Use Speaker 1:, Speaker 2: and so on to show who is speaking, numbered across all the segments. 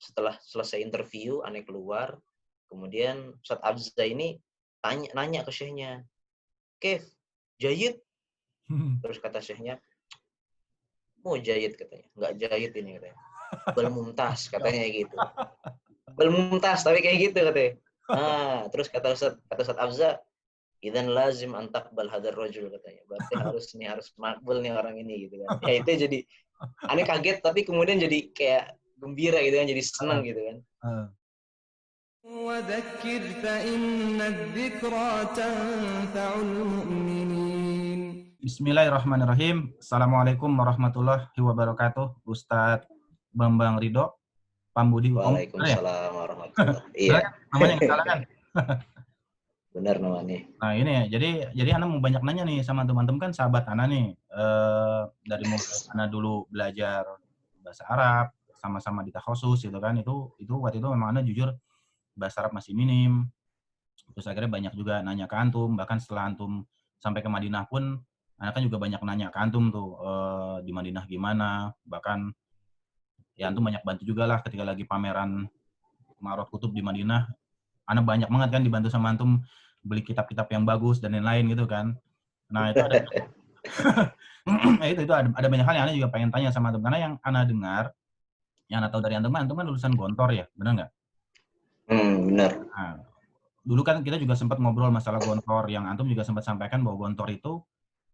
Speaker 1: setelah selesai interview, Ane keluar, kemudian Ustadz Abza ini nanya ke syekhnya, Kef, jayid? Terus kata syekhnya, mau jayid katanya, nggak jayid ini katanya. Bal mumtaz katanya gitu. Bal mumtaz tapi kayak gitu katanya. Nah, terus kata Ustadz Abza, idzan lazim antak bal hadar rajul katanya. Berarti harus makbul nih orang ini gitu kan. Ya itu jadi aneh kaget tapi kemudian jadi kayak gembira gitu kan, jadi senang gitu kan.
Speaker 2: وذكر فإن الذكرى تنفع المؤمنين. Bismillahirrahmanirrahim. Assalamualaikum warahmatullahi wabarakatuh. Ustadz Bambang Ridho Pambudi Om. Benar ya?
Speaker 1: Waalaikumsalam warahmatullahi.
Speaker 2: Benar
Speaker 1: Iya.
Speaker 2: kan? Namanya nggak salah kan?
Speaker 1: Benar namanya.
Speaker 2: Nah ini ya, jadi Ana mau banyak nanya nih sama teman-teman kan sahabat Ana nih. Dari mulai Ana dulu belajar bahasa Arab, sama-sama di takhosus gitu kan. Itu waktu itu memang Ana jujur bahasa Arab masih minim. Terus akhirnya banyak juga nanya ke Antum, bahkan setelah Antum sampai ke Madinah pun, Ana kan juga banyak nanya ke Antum tuh, di Madinah gimana, bahkan ya Antum banyak bantu juga lah ketika lagi pameran Ma'ruf Kutub di Madinah. Ana banyak banget kan dibantu sama Antum beli kitab-kitab yang bagus dan lain-lain gitu kan. Nah itu ada itu ada banyak hal yang Ana juga pengen tanya sama Antum, karena yang Ana dengar, yang Ana tahu dari Antum kan lulusan Gontor ya, benar nggak?
Speaker 1: Benar.
Speaker 2: Nah, dulu kan kita juga sempat ngobrol masalah Gontor, yang Antum juga sempat sampaikan bahwa Gontor itu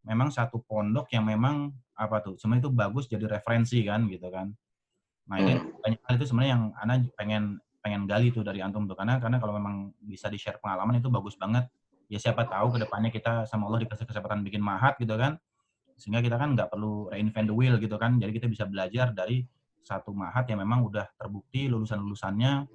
Speaker 2: memang satu pondok yang memang apa tuh, sebenarnya itu bagus jadi referensi kan gitu kan. Nah itu banyak hal itu sebenarnya yang Ana pengen gali tuh dari Antum tuh, karena kalau memang bisa di-share pengalaman itu bagus banget. Ya siapa tahu ke depannya kita sama Allah dikasih kesempatan bikin ma'had gitu kan, sehingga kita kan nggak perlu reinvent the wheel gitu kan. Jadi kita bisa belajar dari satu ma'had yang memang udah terbukti lulusan-lulusannya,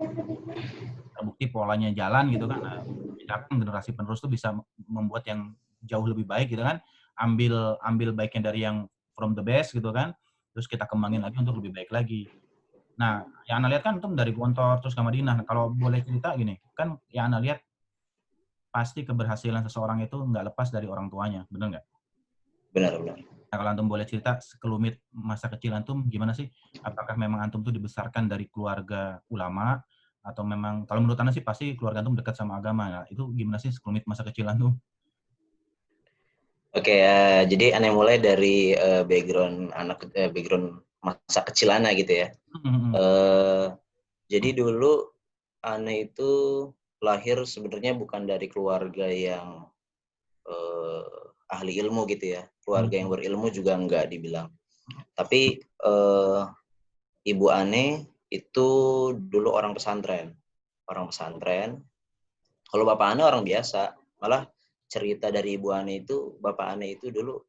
Speaker 2: terbukti polanya jalan gitu kan. Nah, kita kan generasi penerus tuh bisa membuat yang jauh lebih baik gitu kan. Ambil baiknya dari yang from the best gitu kan. Terus kita kembangin lagi untuk lebih baik lagi. Nah, yang Anda lihat kan itu dari Gontor terus ke Madinah. Nah, kalau boleh cerita gini, kan yang Anda lihat pasti keberhasilan seseorang itu nggak lepas dari orang tuanya, benar nggak?
Speaker 1: Benar.
Speaker 2: Nah, kalau Antum boleh cerita sekelumit masa kecil Antum gimana sih? Apakah memang Antum tuh dibesarkan dari keluarga ulama, atau memang kalau menurut Anda sih pasti keluarga Antum dekat sama agama. Nah, itu gimana sih sekelumit masa kecil Antum?
Speaker 1: Oke, jadi Ane mulai dari background masa kecil Ane gitu ya. Jadi dulu Ane itu lahir sebenarnya bukan dari keluarga yang ahli ilmu gitu ya. Keluarga yang berilmu juga enggak dibilang. Tapi ibu Ane itu dulu orang pesantren. Kalau bapak Ane orang biasa. Malah cerita dari ibu Ane itu, bapak Ane itu dulu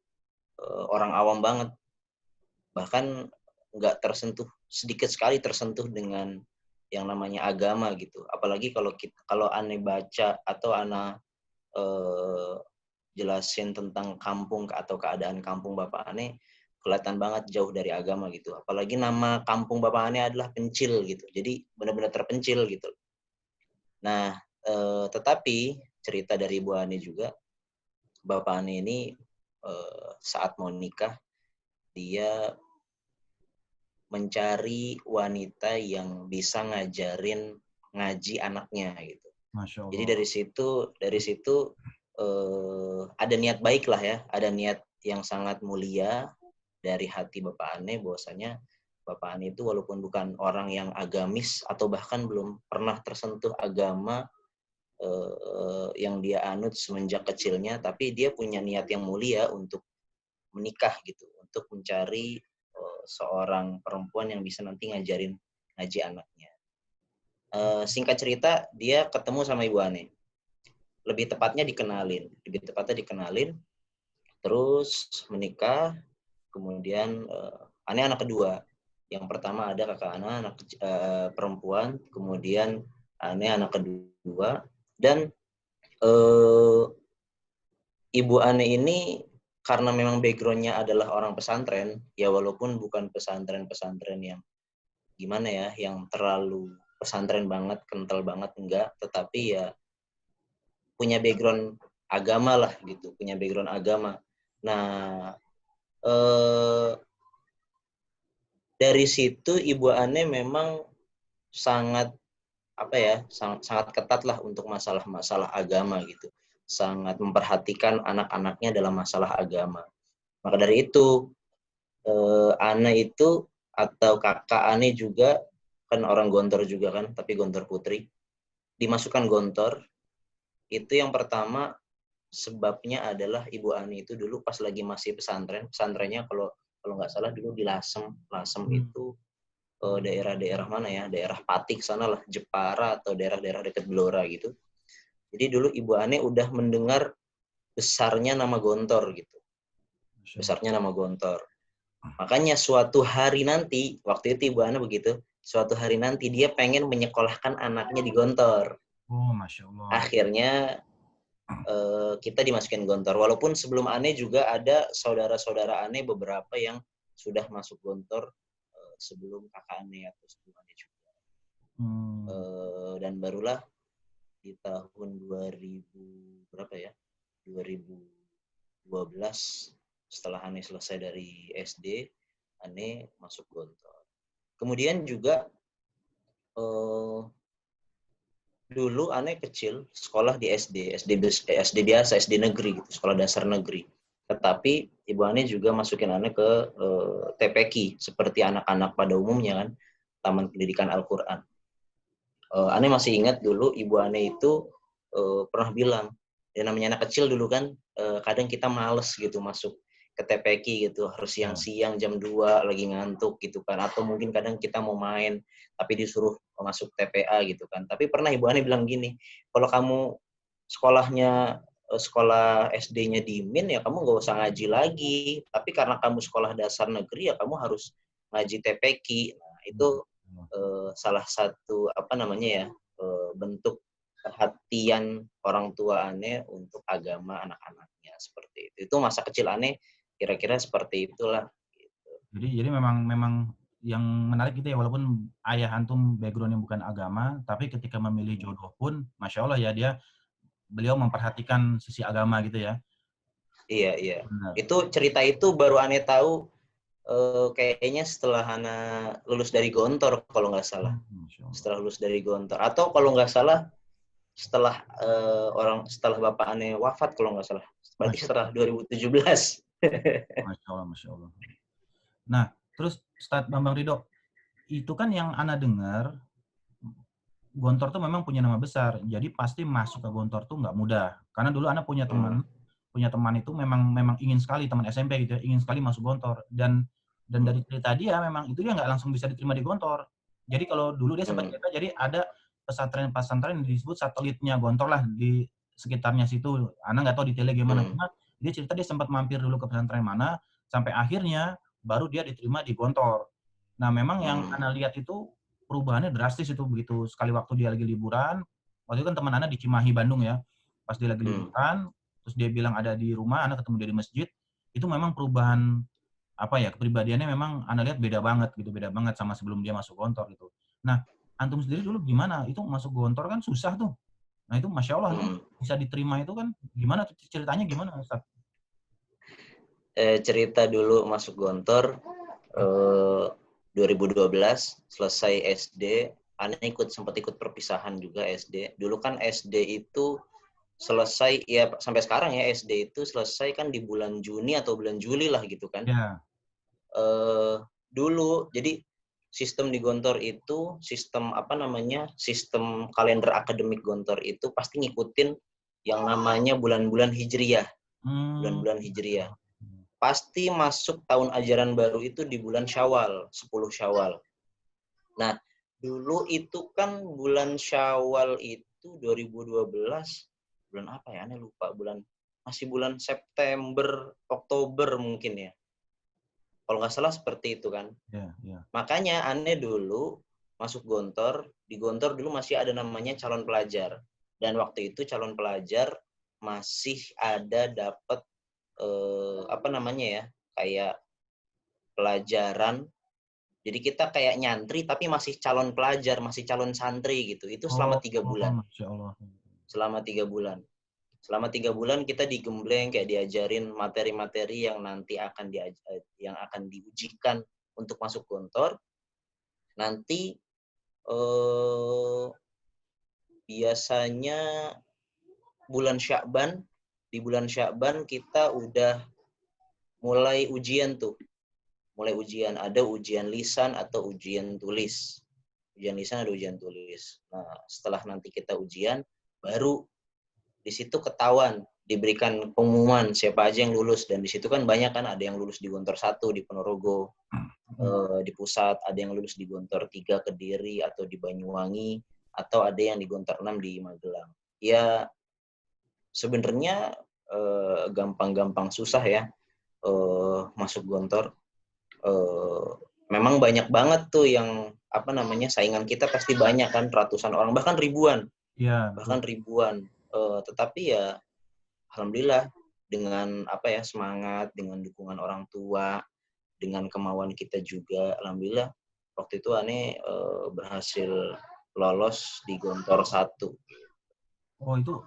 Speaker 1: orang awam banget. Bahkan nggak tersentuh, sedikit sekali tersentuh dengan yang namanya agama gitu. Apalagi kalau Ane baca atau Ana jelasin tentang kampung atau keadaan kampung bapak Ane, kelihatan banget jauh dari agama gitu. Apalagi nama kampung bapak Ane adalah Pencil gitu. Jadi benar-benar terpencil gitu. Nah, tetapi cerita dari Ibu Ane juga, bapak Ane ini saat mau nikah, dia mencari wanita yang bisa ngajarin ngaji anaknya gitu.
Speaker 2: Masya Allah.
Speaker 1: Jadi dari situ ada niat baik lah ya, ada niat yang sangat mulia dari hati Bapak Ane, bahwasanya Bapak Ane itu walaupun bukan orang yang agamis atau bahkan belum pernah tersentuh agama yang dia anut semenjak kecilnya, tapi dia punya niat yang mulia untuk menikah gitu, untuk mencari seorang perempuan yang bisa nanti ngajarin ngaji anaknya. Singkat cerita, dia ketemu sama Ibu Ane. Lebih tepatnya dikenalin, terus menikah, kemudian Ane anak kedua. Yang pertama ada kakak Ane, anak perempuan, kemudian Ane anak kedua, dan Ibu Ane ini karena memang background-nya adalah orang pesantren, ya walaupun bukan pesantren yang gimana ya, yang terlalu pesantren banget, kental banget, enggak, tetapi ya punya background agama lah gitu, punya background agama. Nah, dari situ Ibu Ane memang sangat apa ya, sangat ketat lah untuk masalah-masalah agama gitu. Sangat memperhatikan anak-anaknya dalam masalah agama. Maka dari itu, Ana itu atau kakak Ane juga kan orang Gontor juga kan, tapi Gontor Putri. Dimasukkan Gontor, itu yang pertama sebabnya adalah Ibu Ani itu dulu pas lagi masih pesantrennya kalau kalau nggak salah dulu di Lasem. Lasem itu daerah-daerah mana ya? Daerah Patik sana lah, Jepara atau daerah-daerah dekat Blora gitu. Jadi dulu Ibu Ani udah mendengar besarnya nama Gontor gitu. Besarnya nama Gontor. Makanya suatu hari nanti, waktu itu Ibu Ani begitu, suatu hari nanti dia pengen menyekolahkan anaknya di Gontor.
Speaker 2: Oh, Masya Allah.
Speaker 1: Akhirnya kita dimasukin Gontor. Walaupun sebelum Ane juga ada saudara-saudara Ane beberapa yang sudah masuk Gontor sebelum kakak Ane atau sebelum Ane juga. Dan barulah di tahun 2000 berapa ya? 2012 setelah Ane selesai dari SD, Ane masuk Gontor. Kemudian juga dulu Ane kecil sekolah di SD biasa, SD negeri gitu, sekolah dasar negeri. Tetapi Ibu Ane juga masukin Ane ke TPQ seperti anak-anak pada umumnya kan, Taman Pendidikan Al-Qur'an. Ane masih ingat dulu Ibu Ane itu pernah bilang, ya namanya anak kecil dulu kan, kadang kita males gitu masuk ke TPQ gitu, harus siang-siang jam 2 lagi ngantuk gitu kan, atau mungkin kadang kita mau main tapi disuruh masuk TPA gitu kan. Tapi pernah Ibu Ani bilang gini, kalau kamu sekolahnya sekolah SD-nya di Min ya kamu nggak usah ngaji lagi, tapi karena kamu sekolah dasar negeri ya kamu harus ngaji TPQ. Nah, itu salah satu apa namanya ya, bentuk perhatian orang tua Ane untuk agama anak-anaknya seperti itu. Itu masa kecil Ane kira-kira seperti itulah. Gitu.
Speaker 2: Jadi memang yang menarik gitu ya, walaupun ayah antum background yang bukan agama, tapi ketika memilih jodoh pun, Masya Allah ya, beliau memperhatikan sisi agama gitu ya.
Speaker 1: Iya, iya.
Speaker 2: Benar.
Speaker 1: Itu cerita itu baru Ane tahu kayaknya setelah Ana lulus dari Gontor kalau nggak salah. Setelah lulus dari Gontor. Atau kalau nggak salah setelah setelah bapak Ane wafat kalau nggak salah. Berarti setelah 2017.
Speaker 2: Masya Allah, Masya Allah. Nah, terus Ustadz Bambang Ridho, itu kan yang Ana dengar, Gontor tuh memang punya nama besar, jadi pasti masuk ke Gontor tuh nggak mudah. Karena dulu Ana punya teman itu memang ingin sekali, teman SMP gitu ya, ingin sekali masuk Gontor. Dan dari cerita dia memang itu dia nggak langsung bisa diterima di Gontor. Jadi kalau dulu dia sempat cerita, jadi ada pesantren-pesantren yang disebut satelitnya Gontor lah di sekitarnya situ. Ana nggak tahu detailnya gimana, cuma dia cerita dia sempat mampir dulu ke pesantren mana, sampai akhirnya baru dia diterima di Gontor. Nah, memang yang Ana lihat itu perubahannya drastis itu begitu sekali waktu dia lagi liburan. Waktu itu kan teman Ana di Cimahi, Bandung ya. Pas dia lagi liburan, terus dia bilang ada di rumah, Ana ketemu dia di masjid. Itu memang perubahan apa ya, kepribadiannya memang Ana lihat beda banget gitu, beda banget sama sebelum dia masuk Gontor gitu. Nah, antum sendiri dulu gimana? Itu masuk Gontor kan susah tuh. Nah, itu Masya Allah tuh bisa diterima itu kan gimana tuh ceritanya gimana Ustaz?
Speaker 1: Cerita dulu masuk Gontor 2012 selesai SD, Ana sempat ikut perpisahan juga SD. Dulu kan SD itu selesai ya sampai sekarang ya, SD itu selesai kan di bulan Juni atau bulan Juli lah gitu kan.
Speaker 2: Ya.
Speaker 1: Dulu jadi sistem di Gontor itu sistem apa namanya, sistem kalender akademik Gontor itu pasti ngikutin yang namanya bulan-bulan Hijriyah. Bulan-bulan Hijriyah. Pasti masuk tahun ajaran baru itu di bulan Syawal, 10 Syawal. Nah, dulu itu kan bulan Syawal itu 2012, bulan apa ya? Aneh lupa, masih bulan September, Oktober mungkin ya. Kalau nggak salah seperti itu kan. Makanya Aneh dulu masuk Gontor, di Gontor dulu masih ada namanya calon pelajar. Dan waktu itu calon pelajar masih ada dapat apa namanya ya, kayak pelajaran. Jadi kita kayak nyantri tapi masih calon pelajar, masih calon santri gitu. Itu selama 3 bulan.
Speaker 2: Masya Allah.
Speaker 1: Selama 3 bulan. Selama 3 bulan kita digembleng kayak diajarin materi-materi yang nanti akan diujikan untuk masuk Gontor. Nanti biasanya bulan Sya'ban, di bulan Sya'ban kita udah mulai ujian tuh. Mulai ujian, ada ujian lisan atau ujian tulis. Ujian lisan ada ujian tulis. Nah, setelah nanti kita ujian, baru di situ ketahuan, diberikan pengumuman siapa aja yang lulus. Dan di situ kan banyak kan, ada yang lulus di Gontor 1 di Ponorogo, di pusat, ada yang lulus di Gontor 3 Kediri atau di Banyuwangi, atau ada yang di Gontor 6 di Magelang. Ya, sebenarnya gampang-gampang susah ya masuk Gontor. Memang banyak banget tuh yang saingan kita pasti banyak kan, ratusan orang bahkan ribuan.
Speaker 2: Iya,
Speaker 1: Bahkan
Speaker 2: betul.
Speaker 1: ribuan. Tetapi ya alhamdulillah dengan semangat, dengan dukungan orang tua, dengan kemauan kita juga, alhamdulillah waktu itu Ane berhasil lolos di Gontor 1.
Speaker 2: Oh, itu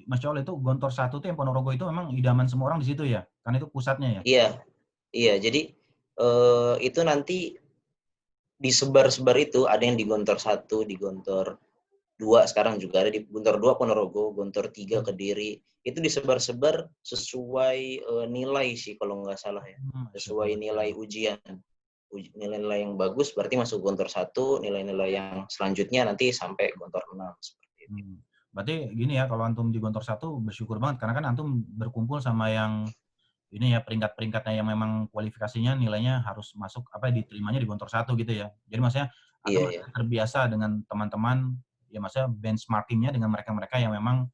Speaker 2: Masya Allah, itu Gontor 1 tuh yang Ponorogo itu memang idaman semua orang di situ ya? Karena itu pusatnya ya?
Speaker 1: Iya, iya. Jadi itu nanti disebar-sebar itu, ada yang di Gontor 1, di Gontor 2, sekarang juga ada di Gontor 2 Ponorogo, Gontor 3 Kediri. Itu disebar-sebar sesuai nilai sih kalau nggak salah ya.
Speaker 2: Masya
Speaker 1: Sesuai
Speaker 2: Allah.
Speaker 1: nilai ujian. Nilai-nilai yang bagus berarti masuk Gontor 1, nilai-nilai yang selanjutnya nanti sampai Gontor 6 seperti itu.
Speaker 2: Berarti gini ya, kalau antum di Gontor 1 bersyukur banget karena kan antum berkumpul sama yang ini ya, peringkat-peringkatnya yang memang kualifikasinya nilainya harus masuk diterimanya di Gontor 1 gitu ya. Jadi maksudnya
Speaker 1: Iya,
Speaker 2: antum
Speaker 1: iya.
Speaker 2: terbiasa dengan teman-teman ya, maksudnya benchmarking-nya dengan mereka-mereka yang memang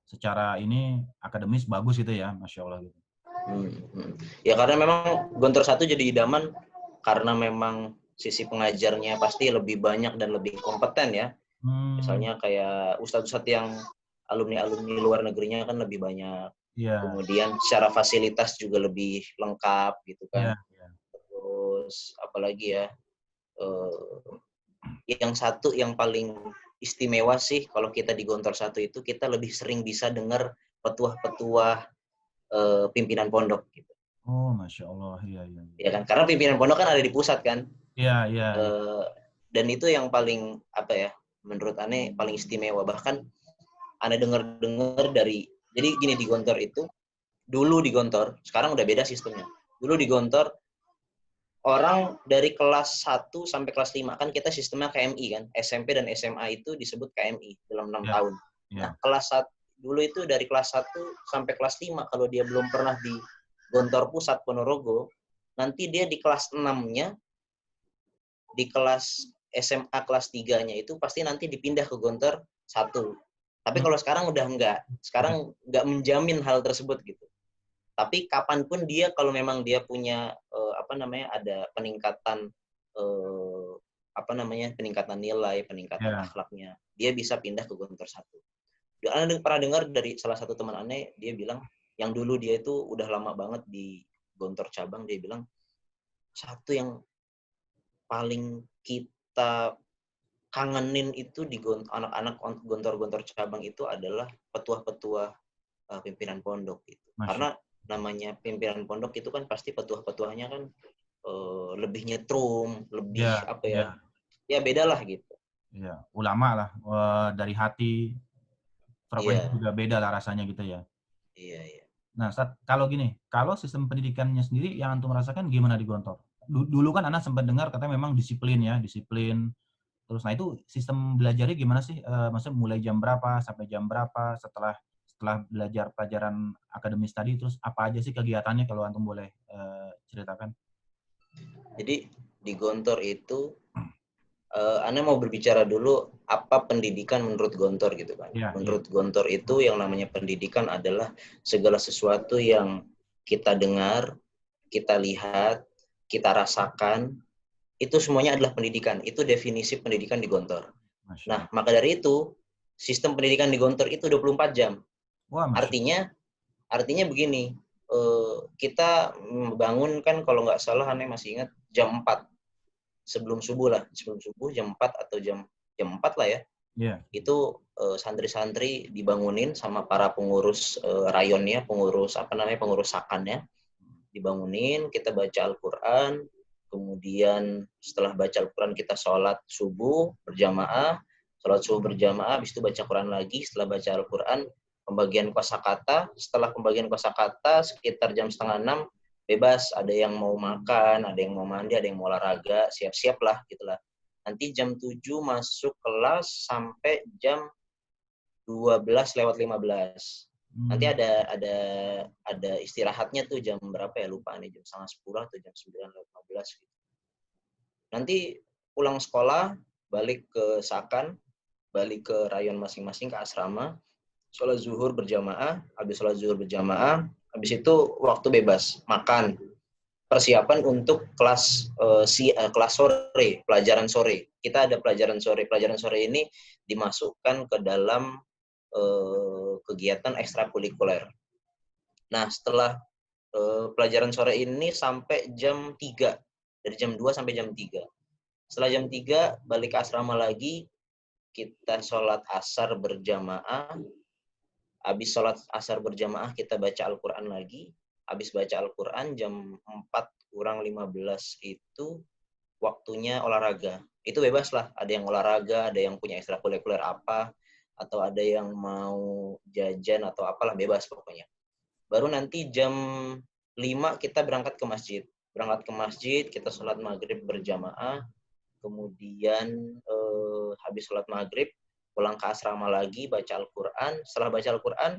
Speaker 2: secara ini akademis bagus gitu ya, Masya Allah gitu.
Speaker 1: Ya karena memang Gontor 1 jadi idaman karena memang sisi pengajarnya pasti lebih banyak dan lebih kompeten ya. Misalnya kayak ustadz-ustadz yang alumni-alumni luar negerinya kan lebih banyak.
Speaker 2: Iya.
Speaker 1: Kemudian secara fasilitas juga lebih lengkap gitu kan.
Speaker 2: Iya.
Speaker 1: Terus apalagi ya, yang satu yang paling istimewa sih kalau kita di Gontor 1 itu kita lebih sering bisa dengar petuah-petuah pimpinan pondok gitu.
Speaker 2: Oh, Masya Allah. Iya.
Speaker 1: Ya kan, karena pimpinan pondok kan ada di pusat kan.
Speaker 2: Iya.
Speaker 1: Dan itu yang paling menurut Ane paling istimewa. Bahkan Ane dengar dari, jadi gini, di Gontor itu dulu di Gontor, sekarang udah beda sistemnya. Dulu di Gontor orang dari kelas 1 sampai kelas 5 kan kita sistemnya KMI kan. SMP dan SMA itu disebut KMI dalam 6 tahun. Nah, kelas 1 dulu itu dari kelas 1 sampai kelas 5 kalau dia belum pernah di Gontor Pusat Ponorogo, nanti dia di kelas 6-nya, di kelas SMA kelas 3-nya itu pasti nanti dipindah ke Gontor 1. Tapi kalau sekarang udah enggak. Sekarang enggak menjamin hal tersebut gitu. Tapi kapanpun dia kalau memang dia punya ada peningkatan peningkatan nilai, peningkatan akhlaknya, dia bisa pindah ke Gontor 1. Anda pernah dengar dari salah satu teman Ane, dia bilang yang dulu dia itu udah lama banget di Gontor cabang, dia bilang satu yang paling kita kangenin itu di anak-anak Gontor-Gontor cabang itu adalah petuah-petuah pimpinan pondok gitu. Karena namanya pimpinan pondok itu kan pasti petuah-petuahnya kan lebih nyetrum, lebih ya beda lah gitu.
Speaker 2: Iya, ulama lah, dari hati, frekuensi juga beda lah rasanya gitu ya.
Speaker 1: Iya.
Speaker 2: Nah, kalau gini, kalau sistem pendidikannya sendiri yang antum rasakan gimana di Gontor? Dulu kan Anda sempat dengar katanya memang disiplin ya, disiplin. Terus, nah itu sistem belajarnya gimana sih? Maksudnya mulai jam berapa sampai jam berapa setelah belajar pelajaran akademis tadi, terus apa aja sih kegiatannya kalau antum boleh ceritakan?
Speaker 1: Jadi di Gontor itu, Anda mau berbicara dulu apa pendidikan menurut Gontor gitu kan? Menurut Gontor itu yang namanya pendidikan adalah segala sesuatu yang kita dengar, kita lihat, kita rasakan, itu semuanya adalah pendidikan. Itu definisi pendidikan di Gontor. Nah, maka dari itu, sistem pendidikan di Gontor itu 24 jam. Artinya begini, kita bangun kan kalau nggak salah, Ane masih ingat, jam 4. Sebelum subuh jam 4 atau jam 4 lah ya. Itu santri-santri dibangunin sama para pengurus rayonnya, pengurus sakannya, dibangunin, kita baca Al-Quran, kemudian setelah baca Al-Quran kita sholat subuh berjamaah, habis itu baca Quran lagi, setelah baca Al-Quran pembagian kosakata, setelah pembagian kosakata sekitar jam 5:30 bebas, ada yang mau makan, ada yang mau mandi, ada yang mau olahraga, siap-siap lah gitulah. Nanti jam 7 masuk kelas sampai jam 12:15. Nanti ada istirahatnya tuh jam berapa ya, lupa nih, jam 9:30 atau jam 9:15 gitu. Nanti pulang sekolah, balik ke Sakan, balik ke rayon masing-masing, ke asrama, sholat zuhur berjamaah, habis itu waktu bebas, makan, persiapan untuk kelas kelas sore, pelajaran sore. Kita ada pelajaran sore ini dimasukkan ke dalam kegiatan ekstrakurikuler. Nah, setelah pelajaran sore ini sampai jam 3, dari jam 2 sampai jam 3. Setelah jam 3 balik ke asrama lagi, kita sholat asar berjamaah. Habis sholat asar berjamaah kita baca Al-Quran lagi. Habis baca Al-Quran jam 4:15 itu waktunya olahraga. Itu bebas lah, ada yang olahraga, ada yang punya ekstrakurikuler apa, atau ada yang mau jajan atau apalah, bebas pokoknya. Baru nanti jam 5 kita berangkat ke masjid. Kita sholat maghrib berjamaah, kemudian habis sholat maghrib pulang ke asrama lagi, baca Al-Quran. Setelah baca Al-Quran,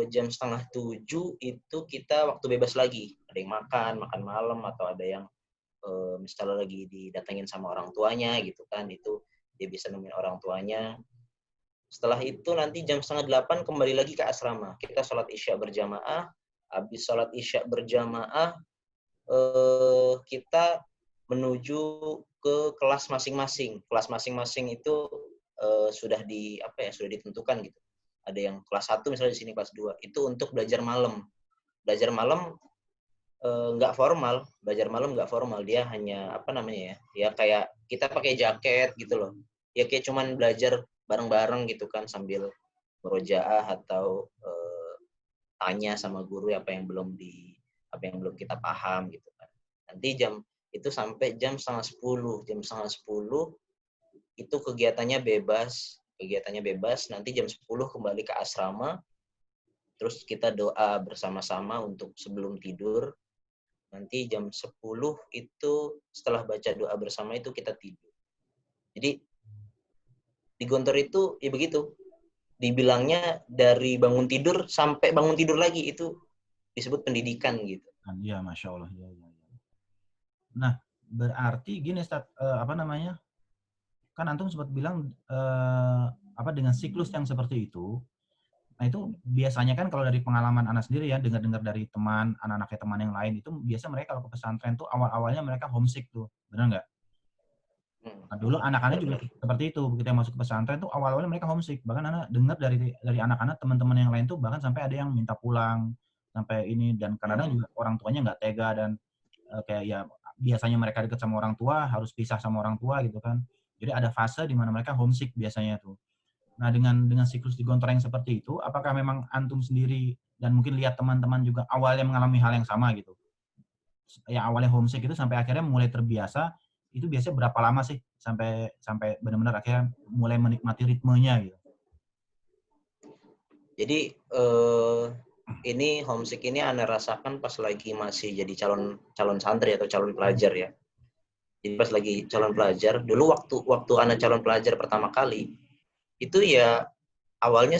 Speaker 1: jam 6:30 itu kita waktu bebas lagi. Ada yang makan malam, atau ada yang misalnya lagi didatengin sama orang tuanya gitu kan, itu dia bisa nemuin orang tuanya. Setelah itu nanti jam 7:30 kembali lagi ke asrama. Kita sholat isya berjamaah. Habis sholat isya berjamaah, kita menuju ke kelas masing-masing. Kelas masing-masing itu sudah sudah ditentukan gitu. Ada yang kelas 1 misalnya di sini, kelas 2. Itu untuk belajar malam. Belajar malam nggak formal. Dia hanya ya kayak kita pakai jaket gitu loh. Ya kayak cuman belajar bareng-bareng gitu kan, sambil murojaah atau tanya sama guru apa yang belum kita paham gitu kan. Nanti jam itu sampai jam 9:30. Jam 9:30 itu kegiatannya bebas. Nanti jam 10 kembali ke asrama. Terus kita doa bersama-sama untuk sebelum tidur. Nanti jam 10 itu setelah baca doa bersama itu kita tidur. Jadi di Gontor itu ya begitu. Dibilangnya dari bangun tidur sampai bangun tidur lagi, itu disebut pendidikan gitu.
Speaker 2: Iya, Masya Allah. Ya. Nah, berarti gini, Ustaz, kan Antum sempat bilang dengan siklus yang seperti itu. Nah, itu biasanya kan kalau dari pengalaman Ana sendiri ya, dengar-dengar dari teman, anak-anaknya teman yang lain, itu biasa mereka kalau ke pesantren tuh awal-awalnya mereka homesick tuh. Benar nggak? Nah, dulu anak-anak juga seperti itu. Begitu masuk ke pesantren tuh awal-awalnya mereka homesick. Bahkan Ana dengar dari anak-anak teman-teman yang lain tuh bahkan sampai ada yang minta pulang sampai ini, dan kadang-kadang juga orang tuanya nggak tega, dan kayak ya biasanya mereka dekat sama orang tua harus pisah sama orang tua gitu kan. Jadi ada fase di mana mereka homesick biasanya tuh. Nah, dengan siklus di Gontor yang seperti itu, apakah memang Antum sendiri dan mungkin lihat teman-teman juga awalnya mengalami hal yang sama gitu? Yang awalnya homesick itu sampai akhirnya mulai terbiasa, itu biasanya berapa lama sih sampai benar-benar akhirnya mulai menikmati ritmenya gitu?
Speaker 1: Jadi ini homesick ini Anda rasakan pas lagi masih jadi calon santri atau calon pelajar ya. Jadi pas lagi calon pelajar, dulu waktu Anda calon pelajar pertama kali, itu ya awalnya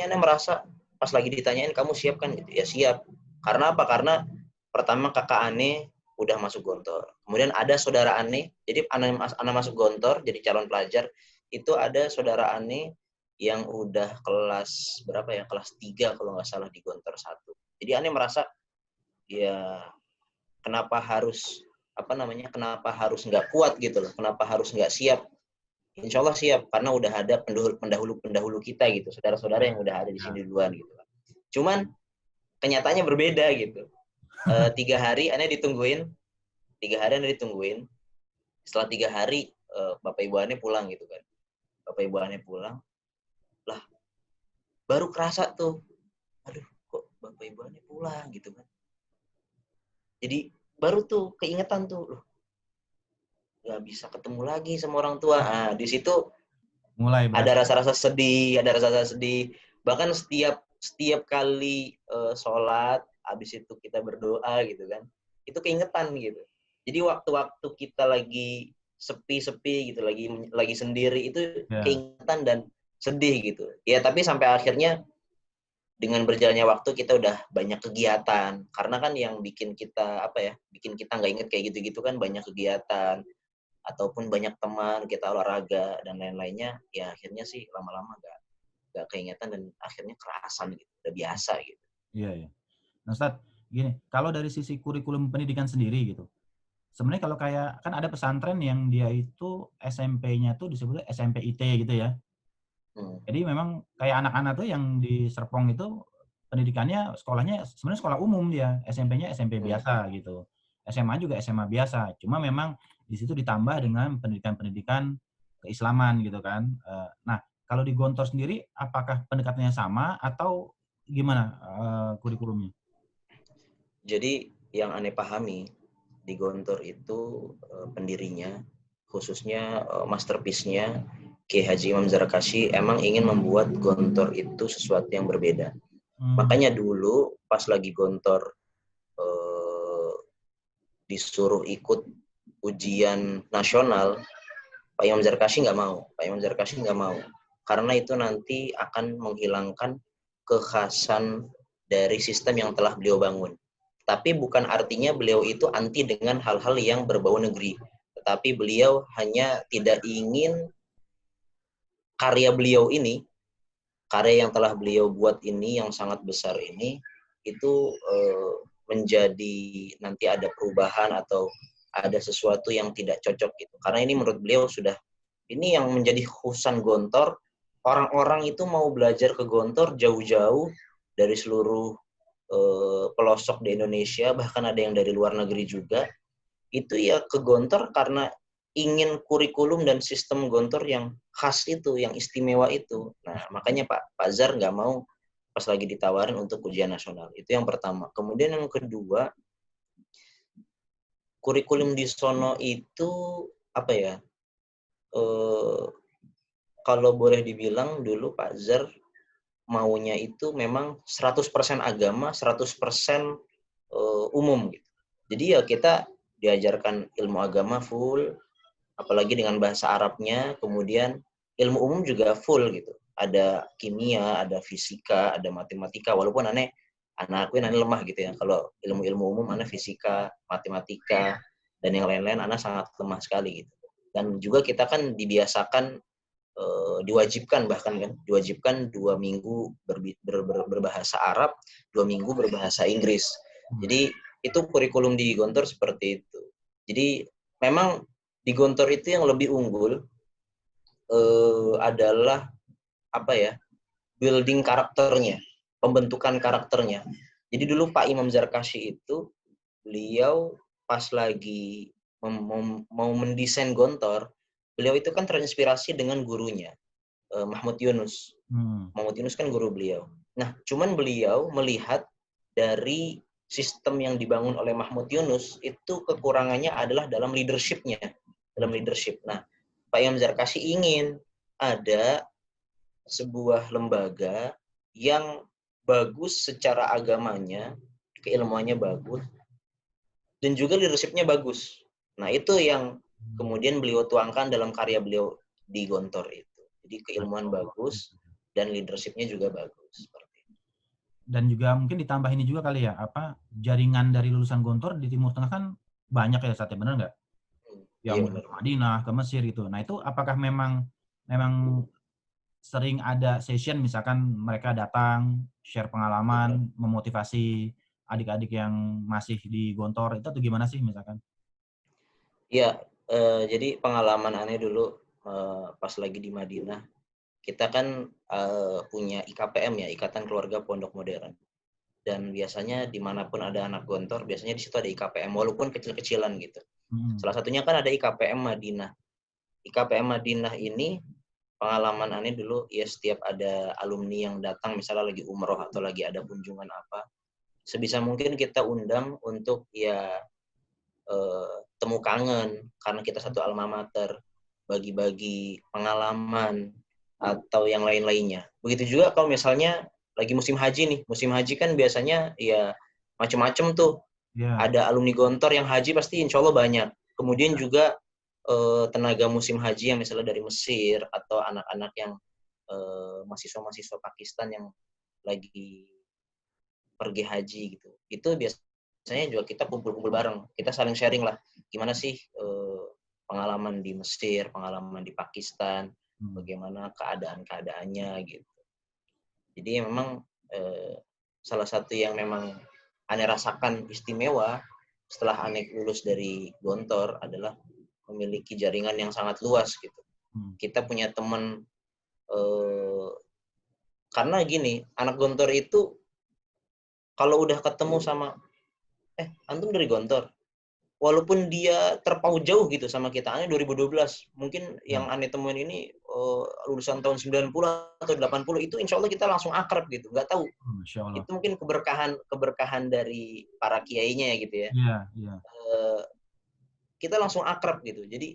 Speaker 1: Anda merasa pas lagi ditanyain kamu siap kan gitu. Ya siap. Karena apa? Karena pertama kakak Ane udah masuk Gontor. Kemudian ada saudara Ane, jadi Ane masuk Gontor jadi calon pelajar, itu ada saudara Ane yang udah kelas berapa ya? Kelas 3 kalau nggak salah di Gontor 1. Jadi Ane merasa ya kenapa harus nggak kuat gitu loh. Kenapa harus nggak siap? Insya Allah siap, karena udah ada pendahulu kita gitu, saudara-saudara yang udah ada di sini duluan gitu. Cuman kenyataannya berbeda gitu. 3 hari Ane ditungguin. Setelah 3 hari Bapak Ibu Ane pulang gitu kan. Bapak Ibu Ane pulang, lah baru kerasa tuh, aduh kok Bapak Ibu Ane pulang gitu kan. Jadi baru tuh keingetan tuh, loh, nggak bisa ketemu lagi sama orang tua. Nah, di situ
Speaker 2: Mulai
Speaker 1: ada
Speaker 2: berasa.
Speaker 1: rasa-rasa sedih, ada rasa-rasa sedih. Bahkan setiap kali sholat, habis itu kita berdoa gitu kan, itu keingetan gitu. Jadi waktu-waktu kita lagi sepi-sepi gitu, lagi sendiri, itu
Speaker 2: Ya.
Speaker 1: keingetan dan sedih gitu. Ya tapi sampai akhirnya dengan berjalannya waktu kita udah banyak kegiatan. Karena kan yang bikin kita bikin kita nggak inget kayak gitu-gitu kan banyak kegiatan ataupun banyak teman, kita olahraga dan lain-lainnya. Ya akhirnya sih lama-lama nggak keingetan dan akhirnya kerasan gitu, udah biasa gitu.
Speaker 2: Iya, iya. Nah, Ustadz, gini, kalau dari sisi kurikulum pendidikan sendiri gitu, sebenarnya kalau kayak kan ada pesantren yang dia itu SMP-nya tuh disebutnya SMP IT gitu ya.
Speaker 1: Hmm.
Speaker 2: Jadi memang kayak anak-anak tuh yang di Serpong itu pendidikannya sekolahnya sebenarnya sekolah umum dia, SMP-nya SMP
Speaker 1: Hmm.
Speaker 2: biasa gitu. SMA juga SMA biasa. Cuma memang di situ ditambah dengan pendidikan-pendidikan keislaman gitu kan. Nah, kalau di Gontor sendiri apakah pendekatannya sama atau gimana kurikulumnya?
Speaker 1: Jadi yang aneh pahami di Gontor itu pendirinya, khususnya masterpiece-nya Kiai Haji Imam Zarkashi emang ingin membuat Gontor itu sesuatu yang berbeda.
Speaker 2: Hmm.
Speaker 1: Makanya dulu pas lagi Gontor eh, disuruh ikut ujian nasional, Pak Imam Zarkashi nggak mau. Pak Imam Zarkashi nggak mau. Karena itu nanti akan menghilangkan kekhasan dari sistem yang telah beliau bangun. Tapi bukan artinya beliau itu anti dengan hal-hal yang berbau negeri. Tetapi beliau hanya tidak ingin karya beliau ini, karya yang telah beliau buat ini yang sangat besar ini, itu menjadi nanti ada perubahan atau ada sesuatu yang tidak cocok gitu. Karena ini menurut beliau sudah, ini yang menjadi khususan Gontor, orang-orang itu mau belajar ke Gontor jauh-jauh dari seluruh pelosok di Indonesia, bahkan ada yang dari luar negeri juga, itu ya ke Gontor karena ingin kurikulum dan sistem Gontor yang khas itu, yang istimewa itu. Nah, makanya Pak Zar nggak mau pas lagi ditawarin untuk ujian nasional. Itu yang pertama. Kemudian yang kedua, kurikulum di sono itu apa ya? Eh, kalau boleh dibilang dulu Pak Zar maunya itu memang 100% agama, 100% umum gitu. Jadi ya kita diajarkan ilmu agama full, apalagi dengan bahasa Arabnya, kemudian ilmu umum juga full gitu. Ada kimia, ada fisika, ada matematika, walaupun anak aku ini lemah gitu ya. Kalau ilmu-ilmu umum anak fisika, matematika, dan yang lain-lain anak sangat lemah sekali gitu. Dan juga kita kan dibiasakan diwajibkan bahkan kan diwajibkan 2 minggu berbahasa Arab, 2 minggu berbahasa Inggris. Jadi itu kurikulum di Gontor seperti itu. Jadi memang di Gontor itu yang lebih unggul adalah apa ya, building karakternya, pembentukan karakternya. Jadi dulu Pak Imam Zarkashi itu beliau pas lagi mau mendesain Gontor, beliau itu kan terinspirasi dengan gurunya Mahmud Yunus. Mahmud Yunus kan guru beliau. Nah, cuman beliau melihat dari sistem yang dibangun oleh Mahmud Yunus itu kekurangannya adalah dalam leadership-nya, dalam leadership. Nah, Pak Imam Zarkashi ingin ada sebuah lembaga yang bagus secara agamanya, keilmuannya bagus, dan juga leadership-nya bagus. Nah, itu yang kemudian beliau tuangkan dalam karya beliau di Gontor itu. Jadi keilmuan bagus dan leadership-nya juga bagus.
Speaker 2: Dan juga mungkin ditambah ini juga kali ya, jaringan dari lulusan Gontor di Timur Tengah kan banyak ya, Sate, benar nggak? Yang
Speaker 1: Iya, benar.
Speaker 2: ke Madinah, ke Mesir gitu. Nah, itu apakah memang sering ada session misalkan mereka datang share pengalaman, memotivasi adik-adik yang masih di Gontor itu atau gimana sih misalkan?
Speaker 1: Iya, jadi pengalaman aneh dulu pas lagi di Madinah, kita kan punya IKPM ya, Ikatan Keluarga Pondok Modern. Dan biasanya dimanapun ada anak Gontor, biasanya di situ ada IKPM, walaupun kecil-kecilan gitu. Salah satunya kan ada IKPM Madinah. IKPM Madinah ini pengalaman aneh dulu, ya setiap ada alumni yang datang, misalnya lagi umroh atau lagi ada kunjungan apa, sebisa mungkin kita undang untuk ya temu kangen karena kita satu alma mater, bagi-bagi pengalaman atau yang lain-lainnya. Begitu juga kalau misalnya lagi musim haji nih. Musim haji kan biasanya ya macam-macam tuh.
Speaker 2: Ya.
Speaker 1: Ada alumni Gontor yang haji pasti insya Allah banyak. Kemudian juga tenaga musim haji yang misalnya dari Mesir atau anak-anak yang mahasiswa-mahasiswa Pakistan yang lagi pergi haji gitu. Itu biasanya juga kita kumpul-kumpul bareng. Kita saling sharing lah. Gimana sih pengalaman di Mesir, pengalaman di Pakistan, bagaimana keadaan-keadaannya gitu. Jadi memang salah satu yang memang Ane rasakan istimewa setelah Ane lulus dari Gontor adalah memiliki jaringan yang sangat luas gitu. Kita punya teman karena gini, anak Gontor itu kalau udah ketemu sama antum dari Gontor, walaupun dia terpaut jauh gitu sama kita, Ane 2012, mungkin yang Ane temuin ini lulusan tahun 90 atau 80, itu insya Allah kita langsung akrab gitu, nggak tahu. Itu mungkin keberkahan dari para kiainya ya gitu ya.
Speaker 2: Iya.
Speaker 1: Kita langsung akrab gitu, jadi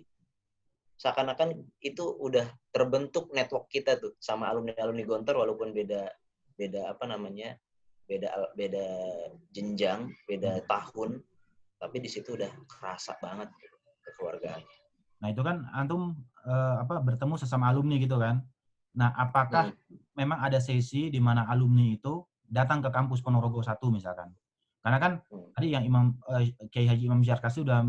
Speaker 1: seakan-akan itu udah terbentuk network kita tuh sama alumni-alumni Gontor, walaupun beda jenjang, beda tahun, tapi di situ udah kerasa banget gitu, kekeluargaannya.
Speaker 2: Nah itu kan antum bertemu sesama alumni gitu kan. Nah apakah memang ada sesi di mana alumni itu datang ke kampus Ponorogo 1 misalkan? Karena kan tadi yang Kiai Haji Imam Syarkasi sudah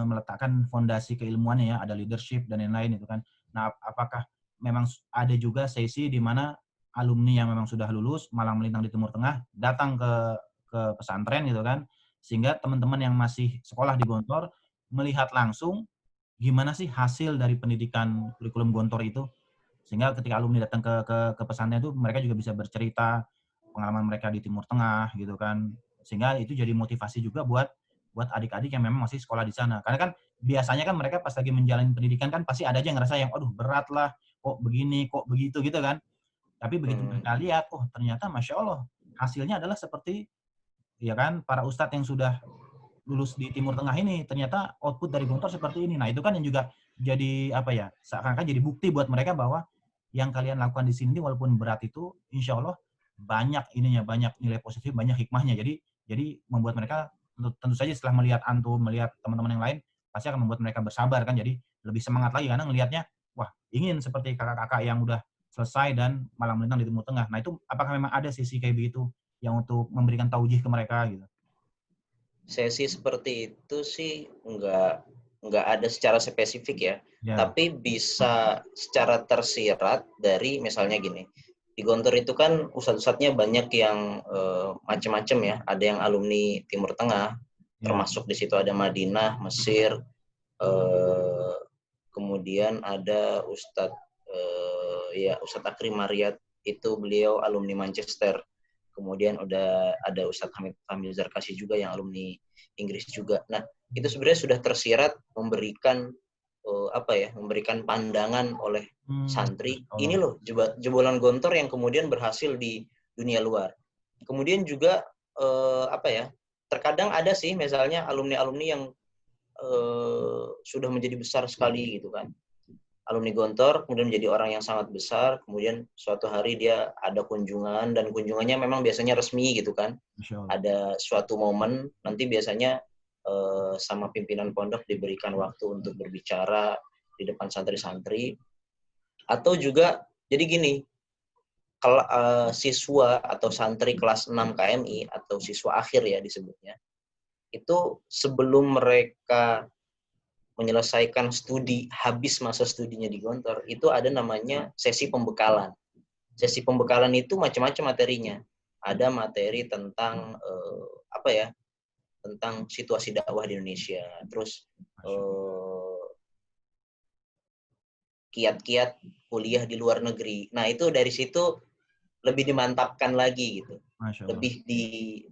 Speaker 2: meletakkan fondasi keilmuannya ya, ada leadership dan lain-lain itu kan. Nah apakah memang ada juga sesi di mana alumni yang memang sudah lulus malang melintang di Timur Tengah datang ke pesantren gitu kan, sehingga teman-teman yang masih sekolah di Gontor melihat langsung gimana sih hasil dari pendidikan kurikulum Gontor itu, sehingga ketika alumni datang ke pesantren itu mereka juga bisa bercerita pengalaman mereka di Timur Tengah gitu kan, sehingga itu jadi motivasi juga buat adik-adik yang memang masih sekolah di sana. Karena kan biasanya kan mereka pas lagi menjalani pendidikan kan pasti ada aja yang ngerasa yang aduh berat lah, kok begini, kok begitu gitu kan. Tapi begitu mereka lihat, oh ternyata Masya Allah hasilnya adalah seperti ya kan para ustadz yang sudah lulus di Timur Tengah ini, ternyata output dari Gontor seperti ini. Nah itu kan yang juga jadi seakan-akan jadi bukti buat mereka bahwa yang kalian lakukan di sini walaupun berat itu insya Allah banyak nilai positif, banyak hikmahnya. Jadi membuat mereka tentu saja setelah melihat antum, melihat teman-teman yang lain pasti akan membuat mereka bersabar kan, jadi lebih semangat lagi karena ngelihatnya wah ingin seperti kakak-kakak yang udah selesai dan malah melintang di Timur Tengah. Nah itu apakah memang ada sisi kayak begitu yang untuk memberikan taujih ke mereka gitu?
Speaker 1: Sesi seperti itu sih nggak ada secara spesifik ya, tapi bisa secara tersirat dari misalnya gini, di Gontor itu kan ustadz-ustadznya banyak yang macam-macam ya, ada yang alumni Timur Tengah, termasuk di situ ada Madinah, Mesir, kemudian ada Ustadz Ustadz Akrim Maryat, itu beliau alumni Manchester. Kemudian udah ada Ustadz Hamid Zarkasi juga yang alumni Inggris juga. Nah, itu sebenarnya sudah tersirat memberikan memberikan pandangan oleh santri. Ini loh jebolan Gontor yang kemudian berhasil di dunia luar. Kemudian juga terkadang ada sih misalnya alumni-alumni yang sudah menjadi besar sekali gitu kan. Alumni Gontor kemudian menjadi orang yang sangat besar, kemudian suatu hari dia ada kunjungan, dan kunjungannya memang biasanya resmi gitu kan. Ada suatu momen, nanti biasanya sama pimpinan pondok diberikan waktu untuk berbicara di depan santri-santri. Atau juga, jadi gini, kalau siswa atau santri kelas 6 KMI, atau siswa akhir ya disebutnya, itu sebelum mereka menyelesaikan studi, habis masa studinya di Gontor, itu ada namanya sesi pembekalan. Sesi pembekalan itu macam-macam materinya. Ada materi tentang tentang situasi dakwah di Indonesia, terus kiat-kiat kuliah di luar negeri. Nah itu dari situ lebih dimantapkan lagi gitu, lebih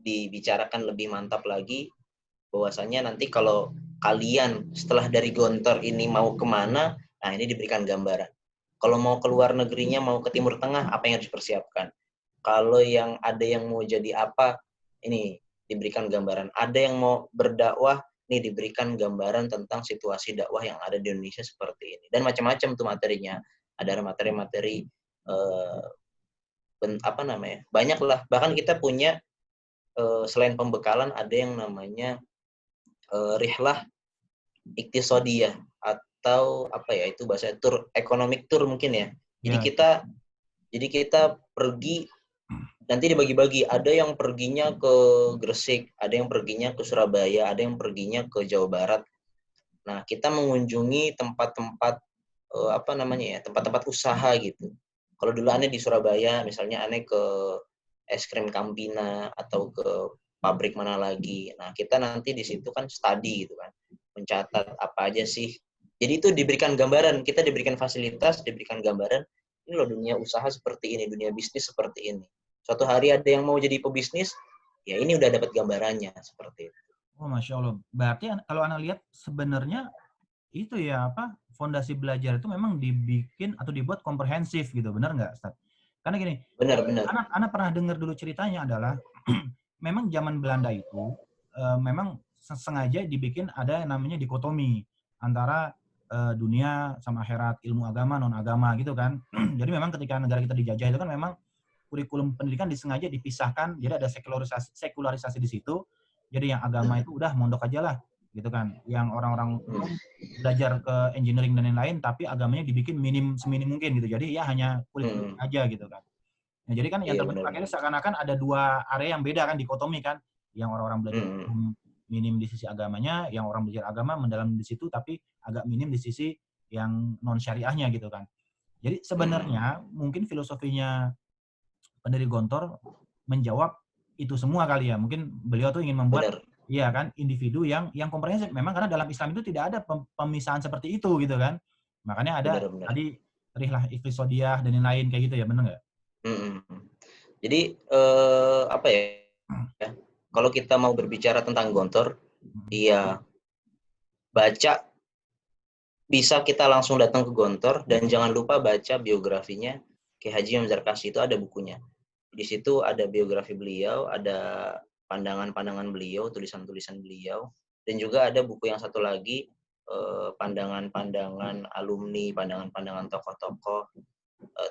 Speaker 1: dibicarakan lebih mantap lagi, bahwasanya nanti kalau kalian setelah dari Gontor ini mau kemana, nah ini diberikan gambaran. Kalau mau keluar negerinya, mau ke Timur Tengah, apa yang harus dipersiapkan. Kalau yang ada yang mau jadi apa, ini diberikan gambaran. Ada yang mau berdakwah nih diberikan gambaran tentang situasi dakwah yang ada di Indonesia seperti ini. Dan macam-macam tuh materinya. Ada materi-materi banyak lah. Bahkan kita punya selain pembekalan ada yang namanya rihlah iktisodiyah atau apa ya itu bahasa tour economic tour mungkin ya. Jadi kita pergi nanti dibagi-bagi. Ada yang perginya ke Gresik, ada yang perginya ke Surabaya, ada yang perginya ke Jawa Barat. Nah, kita mengunjungi tempat-tempat tempat-tempat usaha gitu. Kalau dulu aneh di Surabaya, misalnya aneh ke es krim Campina atau ke pabrik mana lagi. Nah, kita nanti di situ kan study gitu kan. Mencatat apa aja sih. Jadi itu diberikan gambaran, kita diberikan fasilitas, diberikan gambaran, ini loh dunia usaha seperti ini, dunia bisnis seperti ini. Suatu hari ada yang mau jadi pebisnis, ya ini udah dapat gambarannya seperti itu.
Speaker 2: Oh, Masya Allah. Berarti kalau Anda lihat sebenarnya itu ya fondasi belajar itu memang dibikin atau dibuat komprehensif gitu, benar nggak, Ustaz? Karena gini,
Speaker 1: Benar.
Speaker 2: anak pernah dengar dulu ceritanya adalah memang zaman Belanda itu memang sengaja dibikin ada yang namanya dikotomi antara dunia sama akhirat, ilmu agama, non agama gitu kan. Jadi memang ketika negara kita dijajah itu kan memang kurikulum pendidikan disengaja dipisahkan, jadi ada sekularisasi di situ. Jadi yang agama itu udah mondok aja lah gitu kan. Yang orang-orang umum belajar ke engineering dan lain-lain, tapi agamanya dibikin seminim mungkin gitu. Jadi ya hanya kurikulum aja gitu kan. Nah, jadi kan yang terbentuk akhirnya seakan-akan ada dua area yang beda kan, dikotomi kan. Yang orang-orang belajar minim di sisi agamanya, yang orang belajar agama mendalam di situ, tapi agak minim di sisi yang non syariahnya gitu kan. Jadi sebenarnya mungkin filosofinya pendiri Gontor menjawab itu semua kali ya. Mungkin beliau tuh ingin membuat iya kan individu yang komprehensif. Memang karena dalam Islam itu tidak ada pemisahan seperti itu gitu kan. Makanya ada tadi rihlah iktisodiyah dan lain-lain kayak gitu ya, benar nggak?
Speaker 1: Jadi kalau kita mau berbicara tentang Gontor, iya baca bisa kita langsung datang ke Gontor dan jangan lupa baca biografinya Kiai Haji Imam Zarkashi, itu ada bukunya. Di situ ada biografi beliau, ada pandangan-pandangan beliau, tulisan-tulisan beliau, dan juga ada buku yang satu lagi pandangan-pandangan alumni, pandangan-pandangan tokoh-tokoh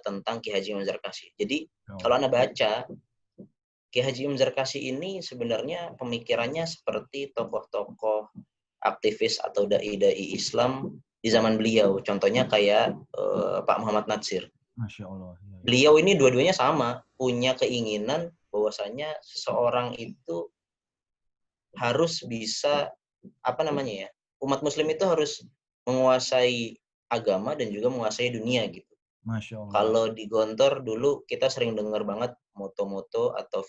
Speaker 1: tentang Kiai Haji Imam Zarkashi. Jadi kalau Anda baca Kiai Haji Imam Zarkashi ini sebenarnya pemikirannya seperti tokoh-tokoh aktivis atau dai-dai Islam di zaman beliau. Contohnya kayak Pak Muhammad Natsir.
Speaker 2: Masya Allah. Ya.
Speaker 1: Beliau ini dua-duanya sama, punya keinginan bahwasanya seseorang itu harus bisa umat Muslim itu harus menguasai agama dan juga menguasai dunia gitu.
Speaker 2: Masya Allah.
Speaker 1: Kalau di Gontor dulu kita sering dengar banget moto-moto atau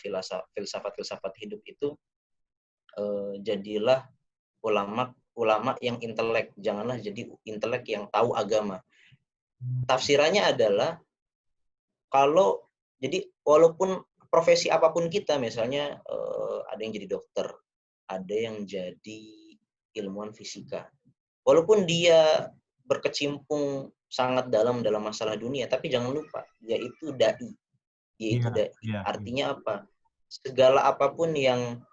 Speaker 1: filsafat hidup itu jadilah ulama yang intelek, janganlah jadi intelek yang tahu agama. Tafsirannya adalah jadi walaupun profesi apapun kita, misalnya ada yang jadi dokter, ada yang jadi ilmuwan fisika, walaupun dia berkecimpung sangat dalam masalah dunia, tapi jangan lupa yaitu dai, artinya apa? Segala apapun yang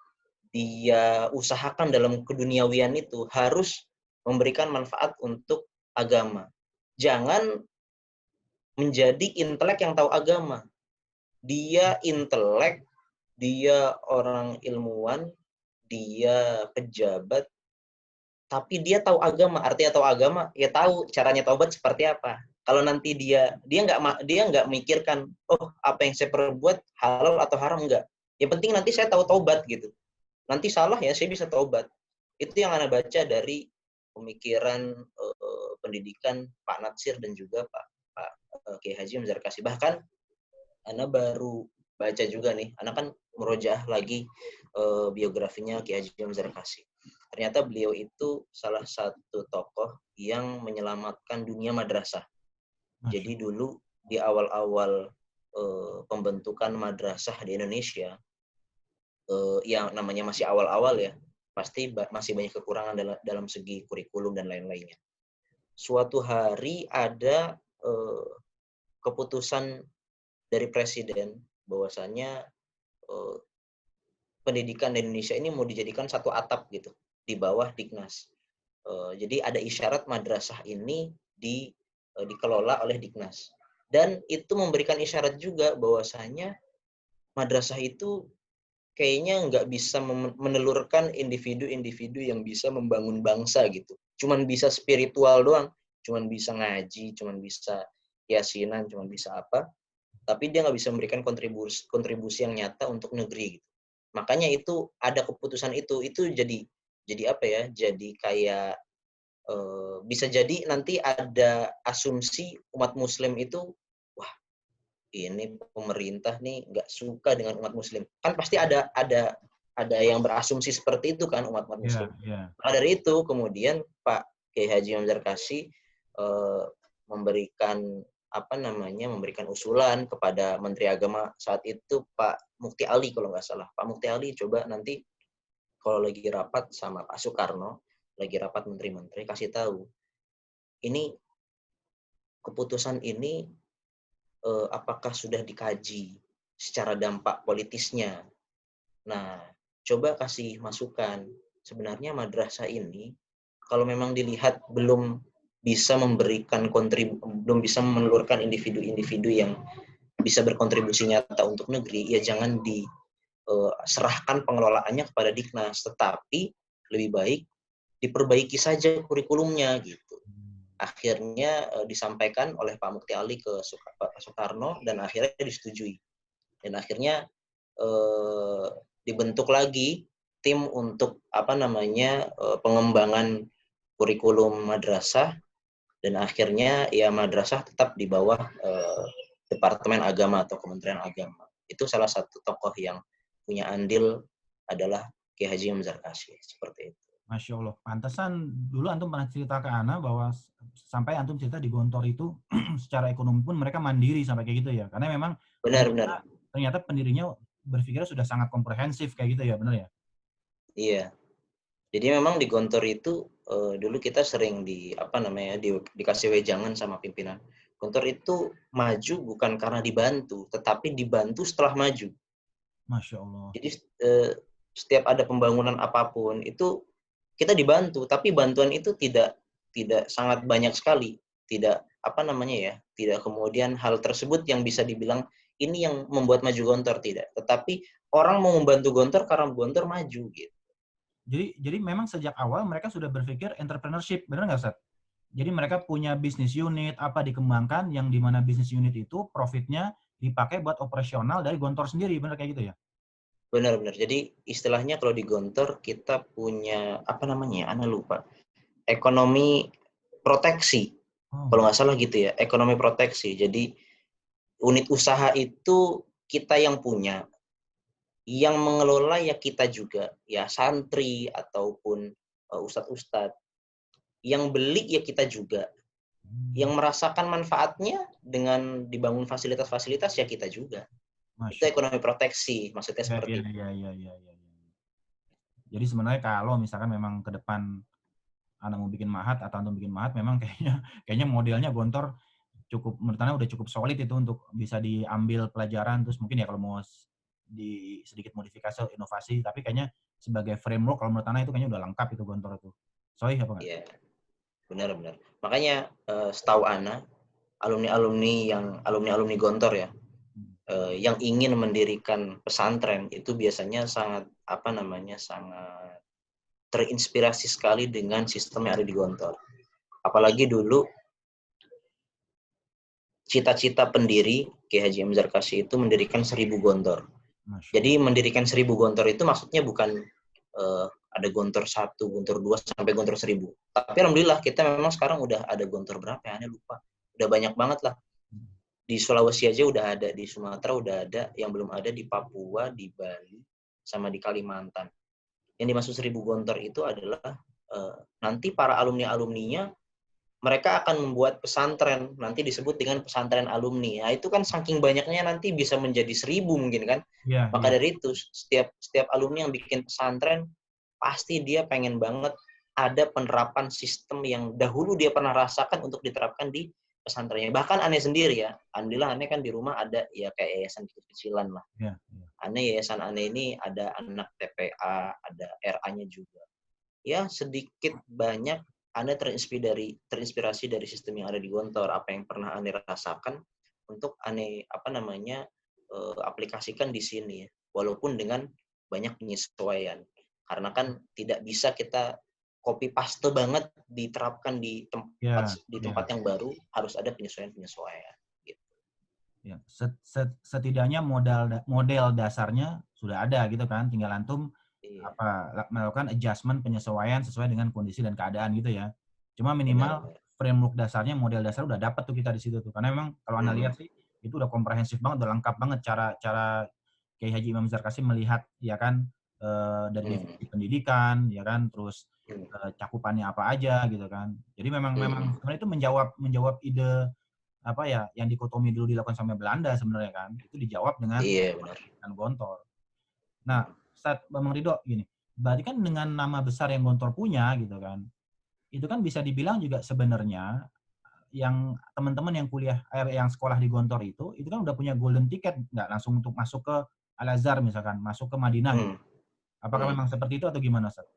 Speaker 1: dia usahakan dalam keduniawian itu harus memberikan manfaat untuk agama. Jangan menjadi intelek yang tahu agama. Dia intelek, dia orang ilmuwan, dia pejabat, tapi dia tahu agama. Artinya tahu agama, ya tahu caranya taubat seperti apa. Kalau nanti dia nggak mikirkan, oh apa yang saya perbuat halal atau haram, enggak. Yang penting nanti saya tahu taubat gitu. Nanti salah ya saya bisa taubat. Itu yang Anda baca dari pemikiran pendidikan Pak Natsir dan juga Pak Kiai Haji Imam Zarkashi. Bahkan Anda baru baca juga nih, Anda kan merojaah lagi biografinya Kiai Haji Imam Zarkashi. Ternyata beliau itu salah satu tokoh yang menyelamatkan dunia madrasah. Jadi dulu di awal-awal pembentukan madrasah di Indonesia, yang namanya masih awal-awal ya, pasti masih banyak kekurangan dalam segi kurikulum dan lain-lainnya. Suatu hari ada keputusan dari presiden bahwasanya pendidikan di Indonesia ini mau dijadikan satu atap gitu. di bawah Dignas. Jadi ada isyarat madrasah ini dikelola oleh Dignas. Dan itu memberikan isyarat juga bahwasanya madrasah itu kayaknya nggak bisa menelurkan individu-individu yang bisa membangun bangsa gitu. Cuman bisa spiritual doang, cuman bisa ngaji, cuman bisa yasinan, cuman bisa apa, tapi dia nggak bisa memberikan kontribusi yang nyata untuk negeri gitu. Makanya itu ada keputusan itu jadi apa ya? Jadi kayak bisa jadi nanti ada asumsi umat Muslim itu, wah ini pemerintah nih nggak suka dengan umat Muslim. Kan pasti ada yang berasumsi seperti itu kan umat-umat Muslim. Maka dari itu kemudian Pak Kiai Haji Hamzah Zarkasy memberikan usulan kepada Menteri Agama saat itu Pak Mukti Ali kalau nggak salah. Pak Mukti Ali coba nanti kalau lagi rapat sama Pak Soekarno, lagi rapat menteri-menteri, kasih tahu ini keputusan ini apakah sudah dikaji secara dampak politisnya. Nah, coba kasih masukan. Sebenarnya madrasah ini kalau memang dilihat belum bisa belum bisa menelurkan individu-individu yang bisa berkontribusi nyata untuk negeri, ya jangan diserahkan pengelolaannya kepada Dignas, tetapi lebih baik diperbaiki saja kurikulumnya gitu. Akhirnya disampaikan oleh Pak Mukti Ali ke Pak Soekarno dan akhirnya disetujui. Dan akhirnya dibentuk lagi tim untuk pengembangan kurikulum madrasah dan akhirnya ya madrasah tetap di bawah Departemen Agama atau Kementerian Agama. Itu salah satu tokoh yang punya andil adalah Kiai Haji Hamzah Zarkasy seperti itu.
Speaker 2: Masya Allah. Pantesan dulu antum pernah cerita ke Ana bahwa sampai antum cerita di Gontor itu secara ekonomi pun mereka mandiri sampai kayak gitu ya. Karena memang
Speaker 1: Benar.
Speaker 2: ternyata pendirinya berpikir sudah sangat komprehensif kayak gitu ya, benar ya?
Speaker 1: Iya. Jadi memang di Gontor itu dulu kita sering dikasih wejangan sama pimpinan. Gontor itu maju bukan karena dibantu, tetapi dibantu setelah maju.
Speaker 2: Masya Allah.
Speaker 1: Jadi setiap ada pembangunan apapun itu kita dibantu, tapi bantuan itu tidak sangat banyak sekali. Tidak tidak kemudian hal tersebut yang bisa dibilang ini yang membuat maju Gontor, tidak. Tetapi orang mau membantu Gontor karena Gontor maju gitu.
Speaker 2: Jadi memang sejak awal mereka sudah berpikir entrepreneurship, benar nggak, Ustaz? Jadi mereka punya bisnis unit, dikembangkan, yang dimana bisnis unit itu profitnya dipakai buat operasional dari Gontor sendiri, benar kayak gitu ya?
Speaker 1: Benar. Jadi istilahnya kalau di Gontor kita punya Ana lupa. Ekonomi proteksi. Kalau nggak salah gitu ya, ekonomi proteksi. Jadi unit usaha itu kita yang punya. Yang mengelola ya kita juga, ya santri ataupun ustadz-ustadz. Yang beli ya kita juga. Yang merasakan manfaatnya dengan dibangun fasilitas-fasilitas ya kita juga. Itu ekonomi proteksi, maksudnya seperti itu.
Speaker 2: Iya. Jadi sebenarnya kalau misalkan memang ke depan Anda mau bikin mahat atau Anda bikin mahat, memang kayaknya modelnya Gontor menurut Anda udah cukup solid itu untuk bisa diambil pelajaran, terus mungkin ya kalau mau di sedikit modifikasi inovasi, tapi kayaknya sebagai framework kalau menurut Anda itu kayaknya udah lengkap itu Gontor itu. Soalnya apa enggak?
Speaker 1: Iya, benar. Makanya setahu Ana, alumni Gontor ya, yang ingin mendirikan pesantren itu biasanya sangat sangat terinspirasi sekali dengan sistem yang ada di Gontor. Apalagi dulu cita-cita pendiri Kiai Haji Hamzah Zarkasy itu mendirikan 1000 Gontor. Jadi mendirikan 1000 Gontor itu maksudnya bukan ada Gontor 1, Gontor 2 sampai Gontor 1000. Tapi alhamdulillah kita memang sekarang udah ada Gontor berapa ya? Aneh lupa. Udah banyak banget lah. Di Sulawesi aja udah ada, di Sumatera udah ada, yang belum ada di Papua, di Bali, sama di Kalimantan. Yang dimaksud 1000 Gontor itu adalah nanti para alumni-alumninya mereka akan membuat pesantren, nanti disebut dengan pesantren alumni. Nah, itu kan saking banyaknya nanti bisa menjadi 1000 mungkin kan. Maka dari itu setiap alumni yang bikin pesantren pasti dia pengen banget ada penerapan sistem yang dahulu dia pernah rasakan untuk diterapkan di pesantrennya. Bahkan Ane sendiri ya, alhamdulillah Ane kan di rumah ada ya kayak yayasan kecil-kecilan lah. Yayasan Ane ini ada anak TPA, ada RA-nya juga. ya sedikit banyak Anda terinspirasi dari sistem yang ada di Gontor, apa yang pernah Anda rasakan untuk Anda aplikasikan di sini ya. Walaupun dengan banyak penyesuaian. Karena kan tidak bisa kita copy paste banget diterapkan di
Speaker 2: Ya,
Speaker 1: tempat yang baru, harus ada penyesuaian-penyesuaian gitu.
Speaker 2: ya. Setidaknya model dasarnya sudah ada gitu kan, tinggal antum
Speaker 1: Iya,
Speaker 2: melakukan adjustment penyesuaian sesuai dengan kondisi dan keadaan gitu ya. Cuma minimal
Speaker 1: benar-benar.
Speaker 2: framework dasarnya, model dasar udah dapat tuh kita di situ tuh. Karena memang kalau Anda lihat sih itu udah komprehensif banget, udah lengkap banget cara Kiai Haji Imam Besar Qasim melihat ya kan dari definisi pendidikan ya kan, terus cakupannya apa aja gitu kan. Jadi memang sebenarnya itu menjawab ide apa ya yang dikotomi dulu dilakukan sama Belanda sebenarnya kan. Itu dijawab dengan
Speaker 1: Iya, benar.
Speaker 2: Gontor. Nah, saat Bang Ridho gini, berarti kan dengan nama besar yang Gontor punya gitu kan, itu kan bisa dibilang juga sebenarnya yang teman-teman yang yang sekolah di Gontor itu kan udah punya golden ticket nggak langsung untuk masuk ke Al Azhar misalkan, masuk ke Madinah gitu. Apakah memang seperti itu atau gimana, Ustaz?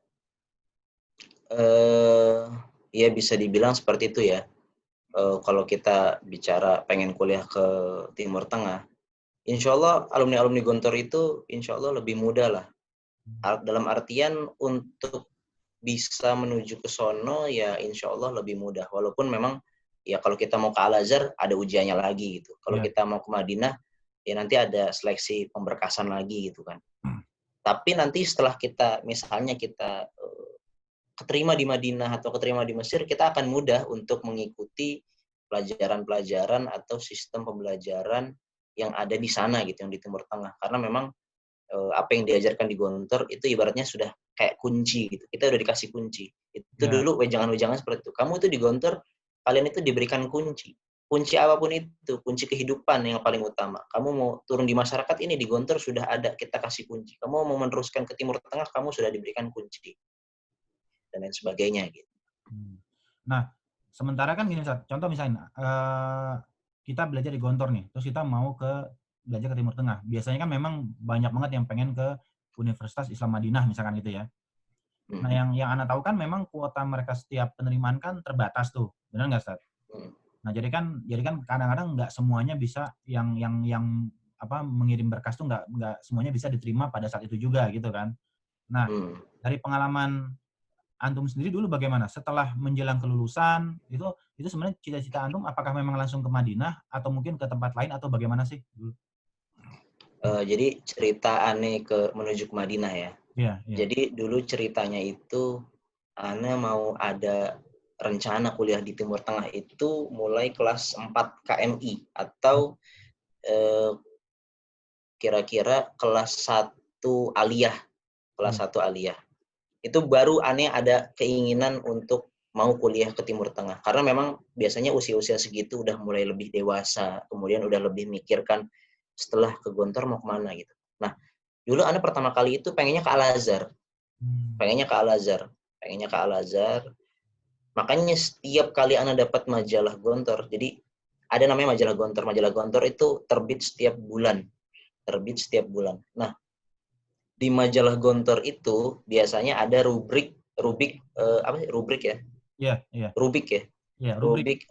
Speaker 1: Ya bisa dibilang seperti itu ya. Kalau kita bicara pengen kuliah ke Timur Tengah, insya Allah alumni-alumni Gontor itu insya Allah lebih mudah lah. Dalam artian untuk bisa menuju ke sono ya insya Allah lebih mudah. Walaupun memang ya kalau kita mau ke Al-Azhar ada ujiannya lagi gitu. Kalau
Speaker 2: Ya.
Speaker 1: kita mau ke Madinah ya nanti ada seleksi pemberkasan lagi gitu kan. Tapi nanti setelah kita misalnya kita keterima di Madinah atau keterima di Mesir, kita akan mudah untuk mengikuti pelajaran-pelajaran atau sistem pembelajaran yang ada di sana gitu, yang di Timur Tengah. Karena memang apa yang diajarkan di Gontor itu ibaratnya sudah kayak kunci gitu. Kita udah dikasih kunci. Itu
Speaker 2: Ya.
Speaker 1: dulu wejangan-wejangan seperti itu. Kamu itu di Gontor, kalian itu diberikan kunci. Kunci apapun itu, kunci kehidupan yang paling utama. Kamu mau turun di masyarakat ini di Gontor sudah ada, kita kasih kunci. Kamu mau meneruskan ke Timur Tengah, kamu sudah diberikan kunci dan lain sebagainya gitu.
Speaker 2: Nah, sementara kan gini, Ustaz, contoh misalnya kita belajar di Gontor nih, terus kita mau belajar ke Timur Tengah. Biasanya kan memang banyak banget yang pengen ke Universitas Islam Madinah misalkan gitu ya. Nah, yang Anda tahu kan memang kuota mereka setiap penerimaan kan terbatas tuh. Benar nggak, Ustaz? Nah, jadi kan kadang-kadang nggak semuanya bisa yang mengirim berkas tuh nggak semuanya bisa diterima pada saat itu juga gitu kan. Nah, dari pengalaman Antum sendiri dulu bagaimana? Setelah menjelang kelulusan, itu sebenarnya cita-cita Antum apakah memang langsung ke Madinah atau mungkin ke tempat lain atau bagaimana sih?
Speaker 1: Jadi cerita Ane menuju ke Madinah ya.
Speaker 2: Iya, iya.
Speaker 1: Jadi dulu ceritanya itu Ane mau ada rencana kuliah di Timur Tengah itu mulai kelas 4 KMI atau kira-kira kelas 1 aliyah. Kelas 1 aliyah. Itu baru Ane ada keinginan untuk mau kuliah ke Timur Tengah. Karena memang biasanya usia-usia segitu udah mulai lebih dewasa, kemudian udah lebih mikirkan setelah ke Gontor mau kemana gitu. Nah, dulu Ane pertama kali itu pengennya ke Al-Azhar. Pengennya ke Al-Azhar. Makanya setiap kali Ane dapat majalah Gontor, jadi ada namanya majalah Gontor. Majalah Gontor itu terbit setiap bulan. Nah, di majalah Gontor itu biasanya ada rubrik ya?
Speaker 2: Iya, iya.
Speaker 1: Rubrik ya.
Speaker 2: Iya, rubrik.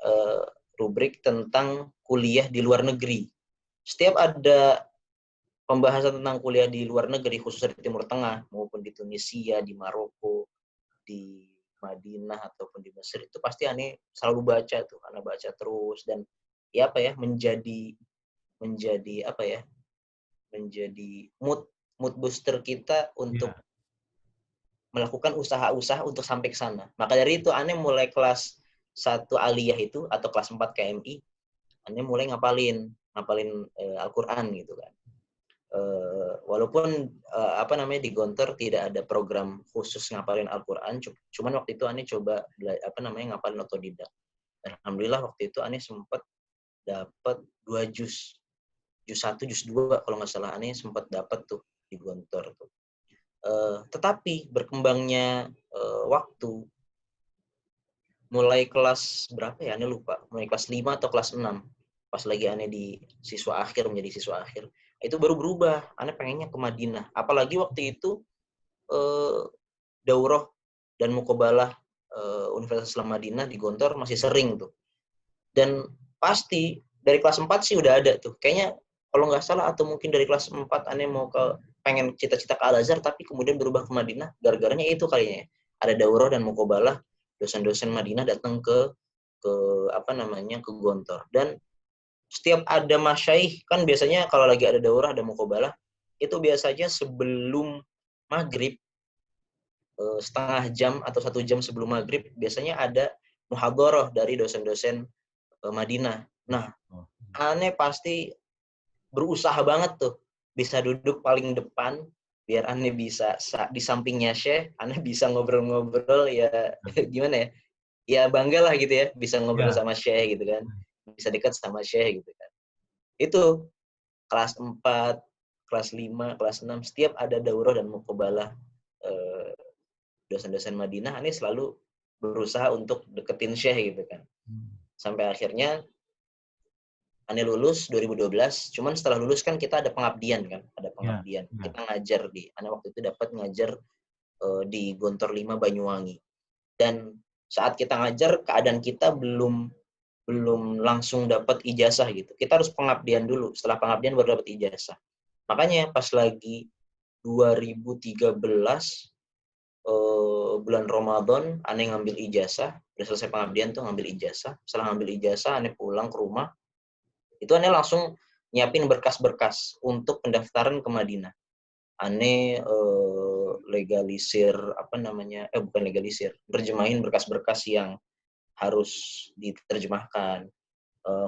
Speaker 1: Rubrik tentang kuliah di luar negeri. Setiap ada pembahasan tentang kuliah di luar negeri, khususnya di Timur Tengah maupun di Tunisia, di Maroko, di Madinah ataupun di Mesir, itu pasti Ane selalu baca tuh, Ane baca terus dan ya apa ya menjadi apa ya menjadi mood booster kita untuk melakukan usaha-usaha untuk sampai ke sana. Maka dari itu Ane mulai kelas 1 aliyah itu atau kelas 4 KMI, Ane mulai ngapalin Al-Qur'an gitu kan. Walaupun di Gontor tidak ada program khusus ngapalin Al-Qur'an, cuman waktu itu Ane coba ngapalin otodidak. Alhamdulillah waktu itu Ane sempat dapat 2 juz 1, juz 2 kalau nggak salah Ane sempat dapat tuh di Gontor tuh. Tetapi berkembangnya waktu mulai kelas berapa ya Ane lupa, mulai kelas 5 atau kelas 6 pas lagi Ane menjadi siswa akhir itu baru berubah, Ane pengennya ke Madinah, apalagi waktu itu daurah dan mukobalah Universitas Islam Madinah di Gontor masih sering tuh. Dan pasti dari kelas 4 sih udah ada tuh. Kayaknya kalau nggak salah atau mungkin dari kelas 4 aneh mau pengen cita-cita ke Al-Azhar tapi kemudian berubah ke Madinah, gara-garanya itu kayaknya. Ada daurah dan mukobalah, dosen-dosen Madinah datang ke ke Gontor. Dan setiap ada masyaikh, kan biasanya kalau lagi ada daurah, ada mukobalah, itu biasanya sebelum maghrib, setengah jam atau 1 jam sebelum maghrib, biasanya ada muhadharah dari dosen-dosen Madinah. Nah, aneh pasti berusaha banget tuh bisa duduk paling depan biar aneh bisa di sampingnya Syekh, aneh bisa ngobrol-ngobrol ya gimana ya? Ya bangga lah gitu ya bisa ngobrol sama Syekh gitu kan. Bisa dekat sama Syekh gitu kan. Itu kelas 4, kelas 5, kelas 6 setiap ada daurah dan muqabalah dosen-dosen Madinah, aneh selalu berusaha untuk deketin Syekh gitu kan. Sampai akhirnya aneh lulus 2012, cuman setelah lulus kan kita ada pengabdian kan, ada pengabdian. Kita ngajar aneh waktu itu dapat ngajar di Gontor 5 Banyuwangi. Dan saat kita ngajar, keadaan kita belum langsung dapat ijazah gitu. Kita harus pengabdian dulu, setelah pengabdian baru dapat ijazah. Makanya pas lagi 2013 bulan Ramadan, aneh ngambil ijazah, udah selesai pengabdian tuh ngambil ijazah. Setelah ngambil ijazah, aneh pulang ke rumah, itu aneh langsung nyiapin berkas-berkas untuk pendaftaran ke Madinah. Aneh legalisir bukan legalisir, terjemahin berkas-berkas yang harus diterjemahkan,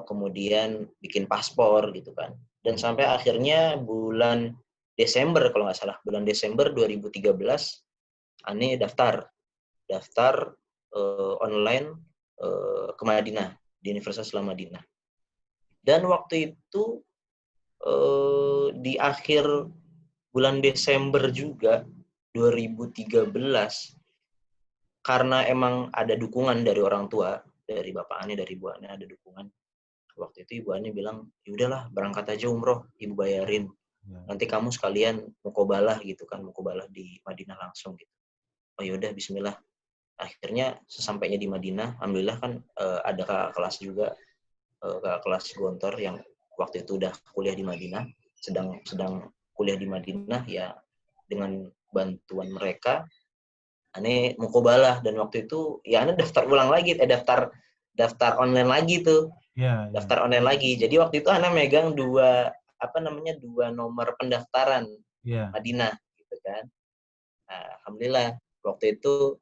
Speaker 1: kemudian bikin paspor gitu kan. Dan sampai akhirnya bulan Desember kalau nggak salah, bulan Desember 2013 aneh daftar online ke Madinah di Universitas Islam Madinah. Dan waktu itu di akhir bulan Desember juga 2013, karena emang ada dukungan dari orang tua, dari bapak Ani, dari ibu Ani ada dukungan. Waktu itu ibu Ani bilang, yaudahlah berangkat aja umroh, ibu bayarin. Nanti kamu sekalian mukobalah gitu kan, mukobalah di Madinah langsung gitu. Oh yaudah, bismillah. Akhirnya sesampainya di Madinah, alhamdulillah kan ada kakak kelas juga, kakak kelas Gontor yang waktu itu udah kuliah di Madinah, sedang kuliah di Madinah ya, dengan bantuan mereka aneh mukobalah. Dan waktu itu ya aneh daftar ulang lagi, daftar online lagi tuh. Daftar online lagi. Jadi waktu itu aneh megang dua nomor pendaftaran Madinah gitu kan. Nah, alhamdulillah waktu itu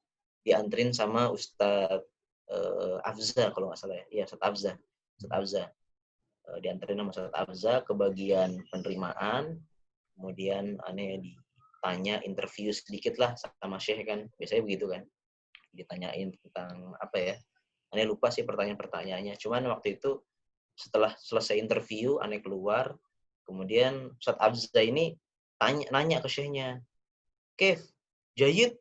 Speaker 1: dianterin sama Ustadz Afza kalau nggak salah ya. Iya, Ustadz Afza. Dianterin sama Ustadz Afza ke bagian penerimaan. Kemudian aneh ditanya interview sedikit lah sama Syekh kan. Biasanya begitu kan. Ditanyain tentang apa ya. Aneh lupa sih pertanyaan-pertanyaannya. Cuman waktu itu setelah selesai interview, aneh keluar. Kemudian Ustadz Afza ini nanya ke Syekhnya, Kev, jayid?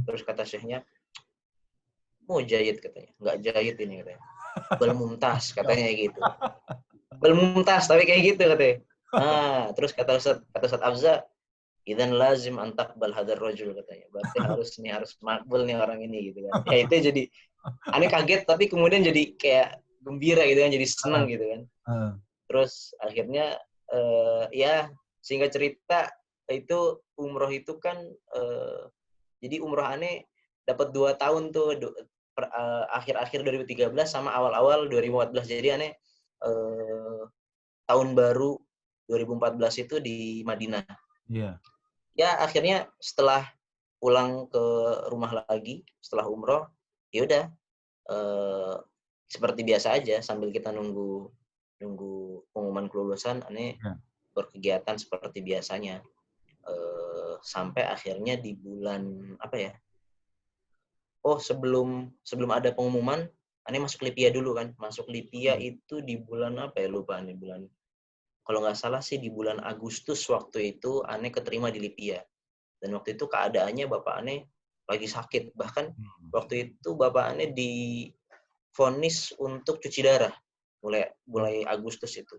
Speaker 1: Terus kata Syekhnya, mau jayid katanya. Nggak jayid ini katanya. Belmumtaz katanya gitu. Belmumtaz, tapi kayak gitu katanya. Nah, terus kata Ustadz Afza, idan lazim antakbal hadar rajul katanya. Berarti harus makbul nih orang ini gitu kan. Ya itu jadi aneh kaget tapi kemudian jadi kayak gembira gitu kan, jadi senang gitu kan. Terus akhirnya ya singkat cerita itu umroh itu kan jadi umroh aneh dapat 2 tahun tuh, akhir-akhir 2013 sama awal-awal 2014. Jadi aneh tahun baru 2014 itu di Madinah. Ya akhirnya setelah pulang ke rumah lagi setelah umroh, ya udah seperti biasa aja sambil kita nunggu pengumuman kelulusan, aneh berkegiatan seperti biasanya sampai akhirnya di bulan sebelum ada pengumuman aneh masuk Lipia dulu kan. Masuk Lipia itu di bulan lupa nih bulan, kalau nggak salah sih di bulan Agustus waktu itu aneh keterima di Lipia. Dan waktu itu keadaannya bapak aneh lagi sakit, bahkan waktu itu bapak aneh divonis untuk cuci darah mulai Agustus itu.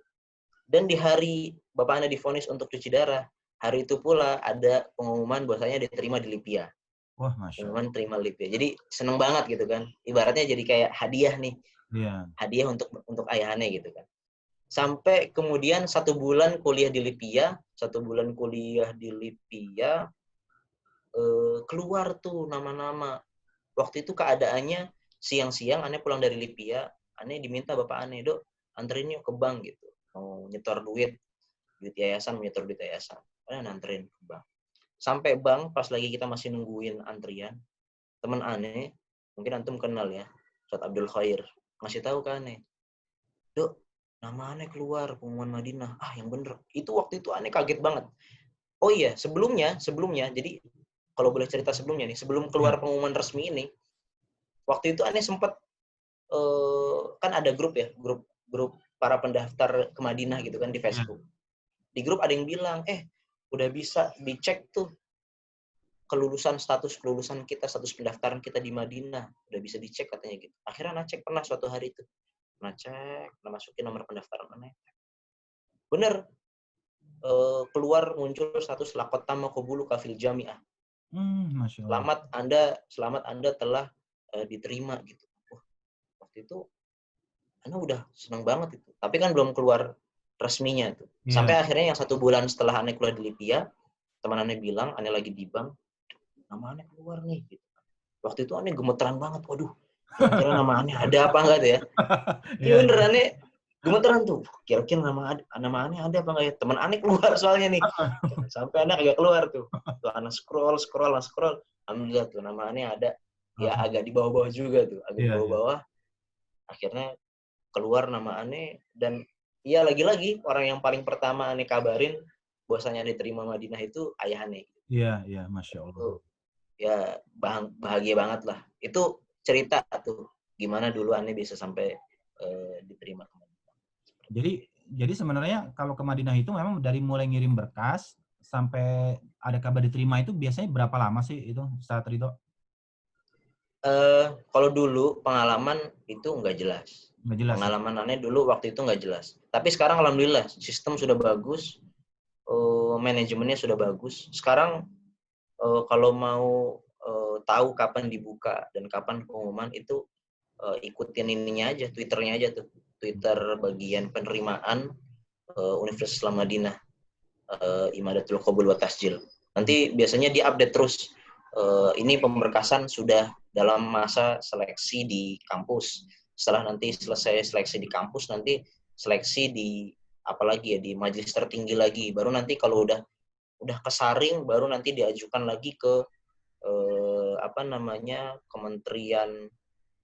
Speaker 1: Dan di hari bapak aneh divonis untuk cuci darah, hari itu pula ada pengumuman bahwasanya diterima di Lipia.
Speaker 2: Wah, Masya
Speaker 1: pengumuman
Speaker 2: Allah.
Speaker 1: terima LIP ya. Jadi seneng banget gitu kan. Ibaratnya jadi kayak hadiah nih,
Speaker 2: Iya.
Speaker 1: hadiah untuk ayahannya gitu kan. Sampai kemudian 1 bulan kuliah di Lipia, 1 bulan kuliah di Lipia, keluar tuh nama-nama. Waktu itu keadaannya siang-siang, Ane pulang dari Lipia, Ane diminta bapak Ane, Dok, anterin yuk ke bank gitu. Mau nyetor duit yayasan, menyetor duit yayasan. Ane anterin ke bank. Sampai bank, pas lagi kita masih nungguin antrian, teman Ane, mungkin antum kenal ya, Ustaz Abdul Khair, ngasih tahu ke Ane, Dok, nama Ane keluar pengumuman Madinah. Ah, yang bener. Itu waktu itu Ane kaget banget. Oh iya, sebelumnya, jadi kalau boleh cerita sebelumnya nih, sebelum
Speaker 2: Iya.
Speaker 1: keluar pengumuman resmi ini, waktu itu Ane sempat kan ada grup ya, grup para pendaftar ke Madinah gitu kan di
Speaker 2: Iya.
Speaker 1: Facebook. Di grup ada yang bilang, udah bisa dicek tuh status kelulusan kita, status pendaftaran kita di Madinah, udah bisa dicek katanya gitu. Akhirnya Ana cek pernah suatu hari itu, Ana cek, Ana masukin nomor pendaftaran Ana. Bener, keluar muncul status lakot tama qabulu kafil jami'ah.
Speaker 2: Masya Allah.
Speaker 1: Selamat Anda telah diterima gitu. Wah, waktu itu Ana udah seneng banget itu. Tapi kan belum keluar resminya tuh.
Speaker 2: Iya.
Speaker 1: Sampai akhirnya yang 1 bulan setelah Ane keluar di Lipia, teman Ane bilang, Ane lagi di bank, nama Ane keluar nih. Gitu. Waktu itu Ane gemeteran banget. Waduh, kira-kira nama Ane ada apa enggak tuh ya? Iya
Speaker 2: Iya.
Speaker 1: bener, Ane gemeteran tuh. Kira-kira nama Ane ada apa enggak ya? Teman Ane keluar soalnya nih. Jangan sampai Ane agak keluar tuh. Tuh Ane scroll. Alhamdulillah tuh nama Ane ada. Ya agak di bawah-bawah juga tuh. Agak di
Speaker 2: Iya, iya.
Speaker 1: bawah-bawah. Akhirnya keluar nama Ane dan ya lagi-lagi orang yang paling pertama Ane kabarin bahwasanya Ane terima Madinah itu ayah Ane.
Speaker 2: Iya, iya, Masya Allah.
Speaker 1: Itu ya bahagia banget lah. Itu cerita tuh gimana dulu Ane bisa sampai diterima ke Madinah.
Speaker 2: Jadi sebenarnya kalau ke Madinah itu memang dari mulai ngirim berkas sampai ada kabar diterima itu biasanya berapa lama sih itu saat Ridho?
Speaker 1: Kalau dulu pengalaman itu nggak jelas.
Speaker 2: Nggak jelas ya?
Speaker 1: Pengalaman Ane dulu waktu itu nggak jelas. Tapi sekarang alhamdulillah sistem sudah bagus, manajemennya sudah bagus. Sekarang kalau mau tahu kapan dibuka dan kapan pengumuman itu ikutin ininya aja, Twitternya aja tuh. Twitter bagian penerimaan Universitas Islam Madinah, Imadatul Qabul wa Tasjil. Nanti biasanya diupdate terus. Ini pemberkasan sudah dalam masa seleksi di kampus. Setelah nanti selesai seleksi di kampus, nanti seleksi di apalagi ya di majelis tertinggi lagi. Baru nanti kalau udah kesaring, baru nanti diajukan lagi ke Kementerian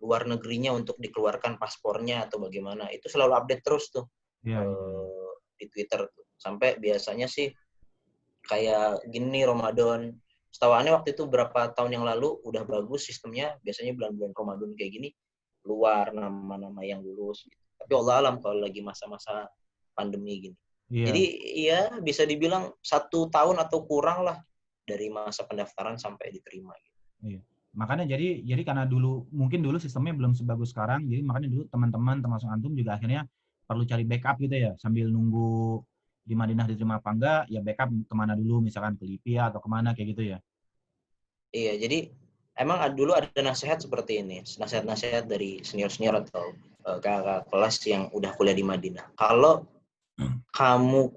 Speaker 1: Luar Negerinya untuk dikeluarkan paspornya atau bagaimana. Itu selalu update terus tuh
Speaker 2: Iya, iya, iya.
Speaker 1: di Twitter tuh. Sampai biasanya sih kayak gini Ramadan. Setahu aneh waktu itu berapa tahun yang lalu udah bagus sistemnya. Biasanya bulan-bulan Ramadan kayak gini keluar nama-nama yang lulus. Gitu. Tapi Allah alam kalau lagi masa-masa pandemi gini.
Speaker 2: Iya,
Speaker 1: Jadi ya bisa dibilang 1 tahun atau kurang lah dari masa pendaftaran sampai diterima. Gitu.
Speaker 2: iya. Makanya jadi karena mungkin dulu sistemnya belum sebagus sekarang, jadi makanya dulu teman-teman termasuk antum juga akhirnya perlu cari backup gitu ya, sambil nunggu di Madinah diterima apa enggak, ya backup kemana dulu, misalkan ke Lipia atau kemana kayak gitu ya.
Speaker 1: Iya, jadi emang dulu ada nasihat seperti ini, nasihat-nasihat dari senior-senior atau kakak kelas yang udah kuliah di Madinah. Kalau kamu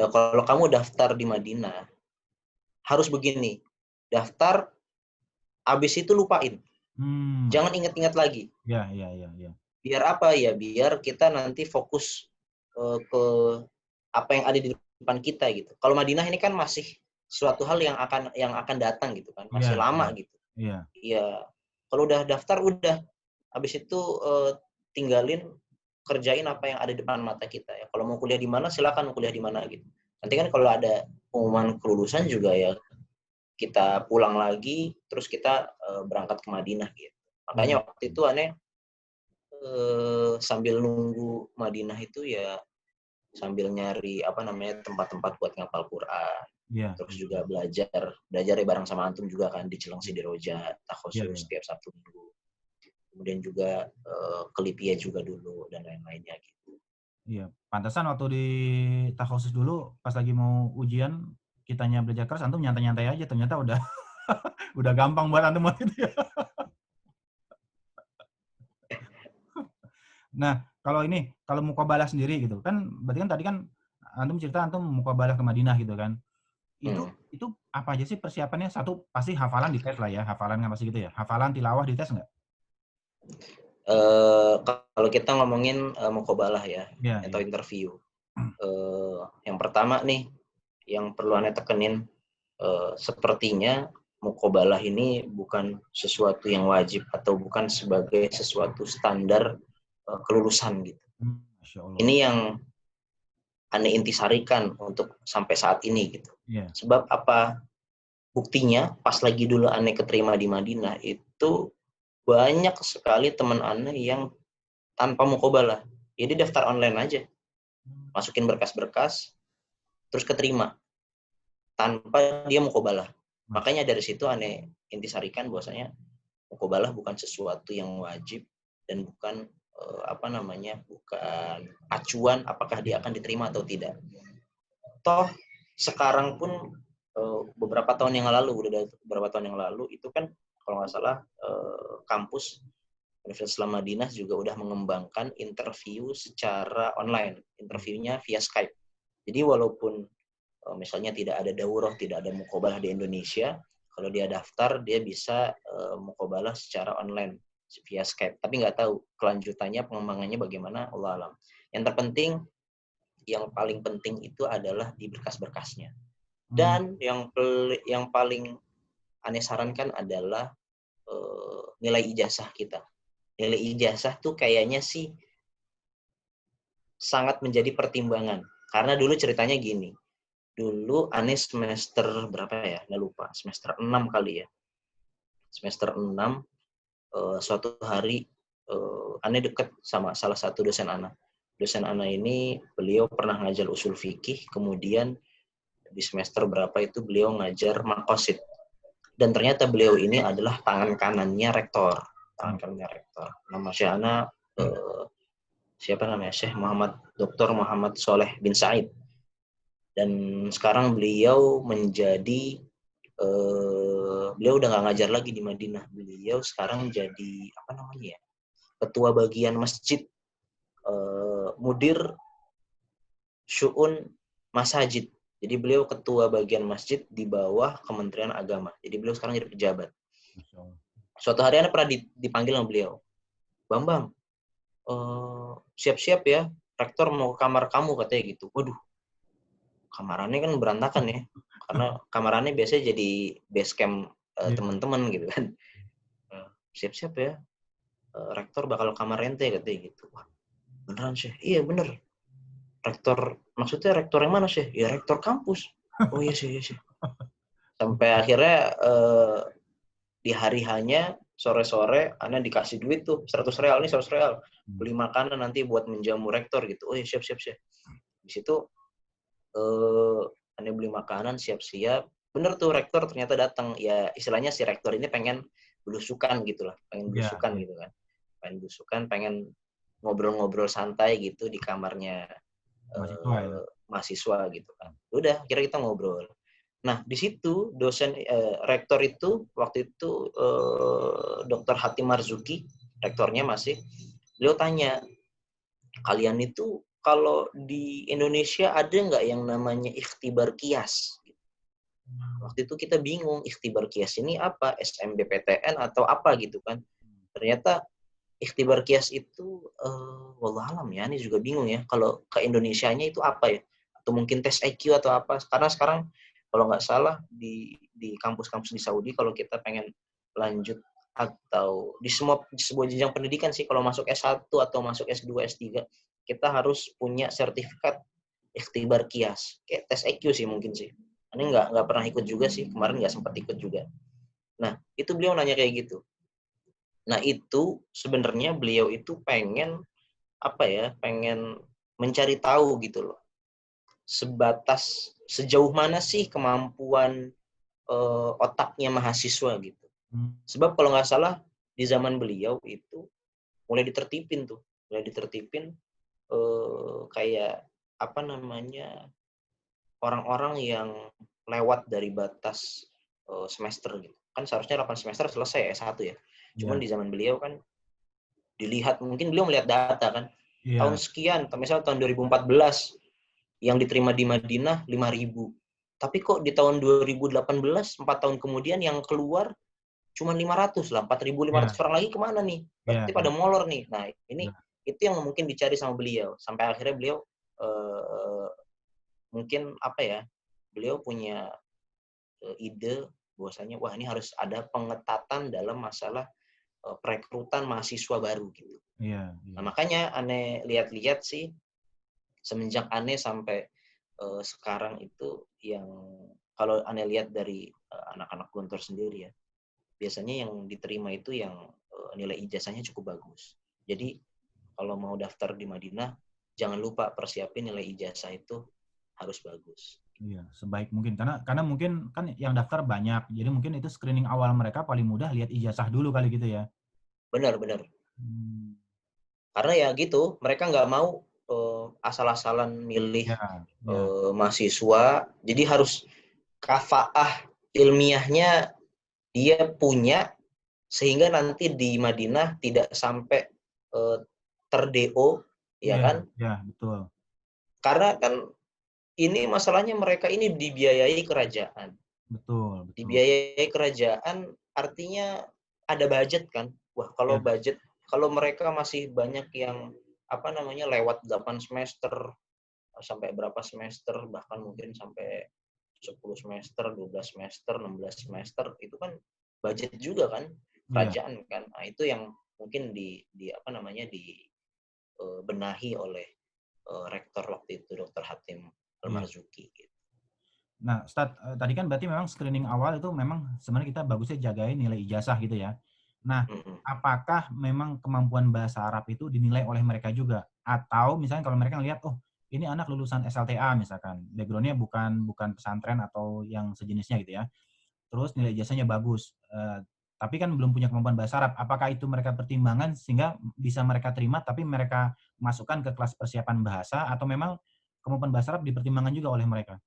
Speaker 1: kalau kamu daftar di Madinah, harus begini, daftar, abis itu lupain. Jangan
Speaker 2: Masya Allah.
Speaker 1: ingat-ingat lagi.
Speaker 2: Iya, iya, iya, iya.
Speaker 1: Biar apa ya? Biar kita nanti fokus ke apa yang ada di depan kita gitu. Kalau Madinah ini kan masih suatu hal yang akan datang gitu kan,
Speaker 2: Iya,
Speaker 1: masih lama
Speaker 2: iya.
Speaker 1: gitu.
Speaker 2: Iya.
Speaker 1: Iya, kalau udah daftar udah, habis itu tinggalin kerjain apa yang ada di depan mata kita ya. Kalau mau kuliah di mana silakan kuliah di mana gitu. Nanti kan kalau ada pengumuman kelulusan juga ya kita pulang lagi terus kita berangkat ke Madinah gitu.
Speaker 2: Iya.
Speaker 1: Makanya waktu itu aneh sambil nunggu Madinah itu ya sambil nyari tempat-tempat buat ngapal Quran.
Speaker 2: Iya.
Speaker 1: Terus juga belajar ya bareng sama antum juga kan di Cilengsi di Roja,
Speaker 2: Iya,
Speaker 1: takhusus
Speaker 2: iya.
Speaker 1: setiap Sabtu Minggu. Kemudian juga ke Lipia juga dulu dan lain-lainnya gitu.
Speaker 2: Iya. Pantesan waktu di takhusus dulu pas lagi mau ujian kitanya belajar keras antum nyantai-nyantai aja ternyata udah Udah gampang buat antum buat itu ya. Nah, kalau muqabalah sendiri gitu kan, berarti kan tadi kan antum cerita antum muqabalah ke Madinah gitu kan. Itu
Speaker 1: Hmm.
Speaker 2: itu apa aja sih persiapannya? Satu pasti hafalan dites lah ya, hafalan kan pasti gitu ya. Hafalan tilawah dites nggak?
Speaker 1: Kalau kita ngomongin muqabalah ya
Speaker 2: Iya,
Speaker 1: atau
Speaker 2: iya.
Speaker 1: interview, yang pertama nih yang perlu Anda tekenin, sepertinya muqabalah ini bukan sesuatu yang wajib atau bukan sebagai sesuatu standar kelulusan gitu.
Speaker 2: Masya Allah.
Speaker 1: Ini yang Anda intisarikan untuk sampai saat ini gitu.
Speaker 2: Iya.
Speaker 1: Sebab apa? Buktinya pas lagi dulu Anda keterima di Madinah itu banyak sekali teman Anda yang tanpa muqabalah. Jadi daftar online aja, masukin berkas-berkas, terus keterima tanpa dia muqabalah.
Speaker 2: Masya.
Speaker 1: Makanya dari situ Anda intisarikan bahwasanya muqabalah bukan sesuatu yang wajib dan bukan bukan acuan apakah dia akan diterima atau tidak. Toh sekarang pun beberapa tahun yang lalu, udah beberapa tahun yang lalu itu kan kalau nggak salah kampus Universitas Islam Madinah juga udah mengembangkan interview secara online, interviewnya via Skype. Jadi walaupun misalnya tidak ada daurah, tidak ada muqabalah di Indonesia, kalau dia daftar dia bisa muqabalah secara online via Skype. Tapi nggak tahu kelanjutannya pengembangannya bagaimana, Allah alam. Yang terpenting, yang paling penting itu adalah di berkas-berkasnya. Dan yang paling aneh sarankan adalah nilai ijazah kita. Nilai ijazah tuh kayaknya sih sangat menjadi pertimbangan. Karena dulu ceritanya gini. Dulu aneh semester berapa ya? Nggak lupa. Semester 6 kali ya. Semester 6, suatu hari aneh deket sama salah satu dosen Ana. Dosen Ana ini beliau pernah ngajar usul fikih, kemudian di semester berapa itu beliau ngajar maqasid. Dan ternyata beliau ini adalah tangan kanannya rektor. Tangan kanannya rektor. Nama Syekh Ana siapa namanya? Syekh Muhammad Dr. Muhammad Soleh bin Said. Dan sekarang beliau menjadi beliau udah nggak ngajar lagi di Madinah. Beliau sekarang jadi apa namanya ya? Ketua bagian masjid, mudir syu'un masajid. Jadi beliau ketua bagian masjid di bawah Kementerian Agama. Jadi beliau sekarang jadi pejabat. Suatu hari Anda pernah dipanggil sama beliau. Bambang, siap-siap ya, rektor mau ke kamar kamu katanya gitu. Waduh, kamarannya kan berantakan ya. Karena kamarannya biasanya jadi base camp teman-teman gitu kan. Siap-siap ya, rektor bakal kamar ente katanya gitu. Wah, beneran sih? Iya bener. Rektor, maksudnya rektor yang mana sih? Ya rektor kampus. Oh iya sih, iya sih. Sampai akhirnya di hari hanya sore-sore Anda dikasih duit tuh 100 real nih 100 real beli makanan nanti buat menjamu rektor gitu. Oh ya siap. Di situ Anda beli makanan siap-siap. Bener tuh rektor ternyata datang. Ya istilahnya si rektor ini pengen belusukan gitu lah, pengen belusukan gitu kan. Pengen belusukan, pengen ngobrol-ngobrol santai gitu di kamarnya mahasiswa gitu kan. Udah, kira kita ngobrol. Nah, di situ dosen rektor itu waktu itu Dr. Hatim Marzuki, rektornya masih, beliau tanya, kalian itu kalau di Indonesia ada nggak yang namanya ikhtibar kias? Waktu itu kita bingung, ikhtibar kias ini apa? SMBPTN atau apa gitu kan? Ternyata ikhtibar kias itu, wallahualam ya, ini juga bingung ya, kalau ke Indonesianya itu apa ya? Atau mungkin tes IQ atau apa? Karena sekarang kalau nggak salah di kampus-kampus di Saudi kalau kita pengen lanjut atau di sebuah jenjang pendidikan sih kalau masuk S1 atau masuk S2, S3 kita harus punya sertifikat ikhtibar kias kayak tes IQ sih mungkin sih. Ini nggak pernah ikut juga sih, kemarin nggak sempat ikut juga. Nah itu beliau nanya kayak gitu. Nah itu sebenarnya beliau itu pengen pengen mencari tahu gitu loh, sebatas sejauh mana sih kemampuan otaknya mahasiswa gitu. Sebab kalau nggak salah di zaman beliau itu mulai ditertipin kayak apa namanya orang-orang yang lewat dari batas semester gitu. Kan seharusnya 8 semester selesai S1 ya. Cuman
Speaker 2: Iya.
Speaker 1: di zaman beliau kan dilihat, mungkin beliau melihat data kan. Tahun
Speaker 2: Iya.
Speaker 1: sekian, misalnya tahun 2014 yang diterima di Madinah 5.000. Tapi kok di tahun 2018, 4 tahun kemudian yang keluar cuma 500 lah, 4.500
Speaker 2: Iya.
Speaker 1: orang lagi kemana nih?
Speaker 2: Iya.
Speaker 1: Berarti pada
Speaker 2: Iya.
Speaker 1: molor nih. Nah, ini
Speaker 2: Iya.
Speaker 1: itu yang mungkin dicari sama beliau. Sampai akhirnya beliau mungkin apa ya? Beliau punya ide bahwasanya wah ini harus ada pengetatan dalam masalah perekrutan mahasiswa baru gitu.
Speaker 2: Iya.
Speaker 1: Nah, makanya aneh lihat-lihat sih semenjak aneh sampai sekarang itu yang kalau aneh lihat dari anak-anak Gontor sendiri ya, biasanya yang diterima itu yang nilai ijazahnya cukup bagus. Jadi kalau mau daftar di Madinah, jangan lupa persiapin nilai ijazah itu harus bagus.
Speaker 2: Iya, sebaik mungkin karena mungkin kan yang daftar banyak. Jadi mungkin itu screening awal mereka paling mudah lihat ijazah dulu kali gitu ya.
Speaker 1: Benar-benar.
Speaker 2: Hmm.
Speaker 1: Karena ya gitu, mereka nggak mau asal-asalan milih
Speaker 2: Ya, ya,
Speaker 1: mahasiswa. Jadi harus kafaah ilmiahnya dia punya sehingga nanti di Madinah tidak sampai ter-DO, ya
Speaker 2: iya,
Speaker 1: kan?
Speaker 2: ya, betul.
Speaker 1: Karena kan ini masalahnya mereka ini dibiayai kerajaan.
Speaker 2: Betul, betul.
Speaker 1: Dibiayai kerajaan artinya ada budget kan? Wah,
Speaker 2: Ya,
Speaker 1: kalau mereka masih banyak yang apa namanya lewat 8 semester sampai berapa semester bahkan mungkin sampai 10 semester, 12 semester, 16 semester itu kan budget juga kan
Speaker 2: iya.
Speaker 1: kerajaan kan. Nah, itu yang mungkin di apa namanya dibenahi oleh rektor waktu itu Dr. Hatim
Speaker 2: Iya.
Speaker 1: Al-Marzuki gitu.
Speaker 2: Nah, tadi kan berarti memang screening awal itu memang sebenarnya kita bagusnya jagain nilai ijazah gitu ya. Nah,
Speaker 1: Mm-mm.
Speaker 2: apakah memang kemampuan bahasa Arab itu dinilai oleh mereka juga? Atau misalnya kalau mereka ngelihat, oh ini anak lulusan SLTA misalkan, background-nya bukan pesantren atau yang sejenisnya gitu ya. Terus nilai ijazahnya bagus, tapi kan belum punya kemampuan bahasa Arab. Apakah itu mereka pertimbangan sehingga bisa mereka terima, tapi mereka masukkan ke kelas persiapan bahasa, atau memang kemampuan bahasa Arab dipertimbangkan juga oleh mereka?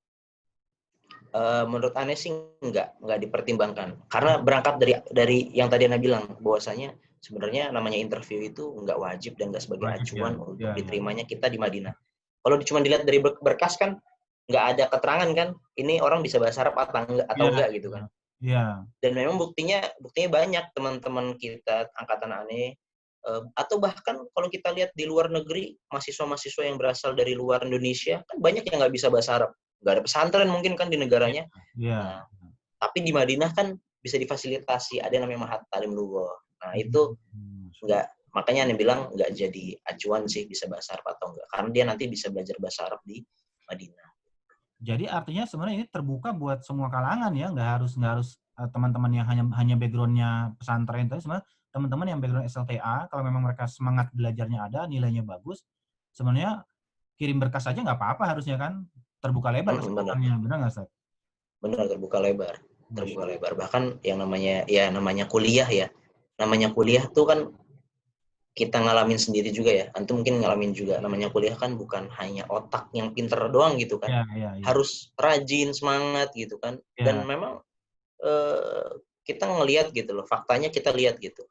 Speaker 1: Menurut Ane sih nggak dipertimbangkan karena berangkat dari yang tadi Ane bilang bahwasanya sebenarnya namanya interview itu nggak wajib dan nggak sebagai
Speaker 2: Wajib ya?
Speaker 1: acuan untuk
Speaker 2: Ya, ya.
Speaker 1: diterimanya kita di Madinah. Kalau cuma dilihat dari berkas kan nggak ada keterangan kan ini orang bisa bahasa Arab atau
Speaker 2: Iya,
Speaker 1: enggak gitu kan.
Speaker 2: iya,
Speaker 1: Dan memang buktinya banyak teman-teman kita angkatan Ane atau bahkan kalau kita lihat di luar negeri mahasiswa-mahasiswa yang berasal dari luar Indonesia kan banyak yang nggak bisa bahasa Arab, nggak ada pesantren mungkin kan di
Speaker 2: iya,
Speaker 1: negaranya.
Speaker 2: iya.
Speaker 1: Nah, tapi di Madinah kan bisa difasilitasi, ada yang namanya Mahat Talim Lughah. Nah, itu
Speaker 2: Masya Allah.
Speaker 1: nggak, makanya Ane bilang nggak jadi acuan sih bisa bahasa Arab atau enggak. Karena dia nanti bisa belajar bahasa Arab di Madinah.
Speaker 2: Jadi artinya sebenarnya ini terbuka buat semua kalangan ya, nggak harus teman-teman yang hanya background-nya pesantren, tapi sebenarnya teman-teman yang background SLTA, kalau memang mereka semangat belajarnya ada, nilainya bagus, sebenarnya kirim berkas aja nggak apa-apa harusnya kan, terbuka lebar
Speaker 1: Benar,
Speaker 2: kesempatannya, benar nggak, Ustaz?
Speaker 1: benar terbuka lebar,
Speaker 2: Masya
Speaker 1: terbuka
Speaker 2: Allah.
Speaker 1: lebar. Bahkan yang namanya kuliah ya, namanya kuliah tuh kan kita ngalamin sendiri juga ya. Antum mungkin ngalamin juga. Namanya kuliah kan bukan hanya otak yang pinter doang gitu kan.
Speaker 2: Iya, iya, iya.
Speaker 1: Harus rajin, semangat gitu kan. Dan
Speaker 2: Iya,
Speaker 1: memang kita ngelihat gitu loh, faktanya kita lihat gitu.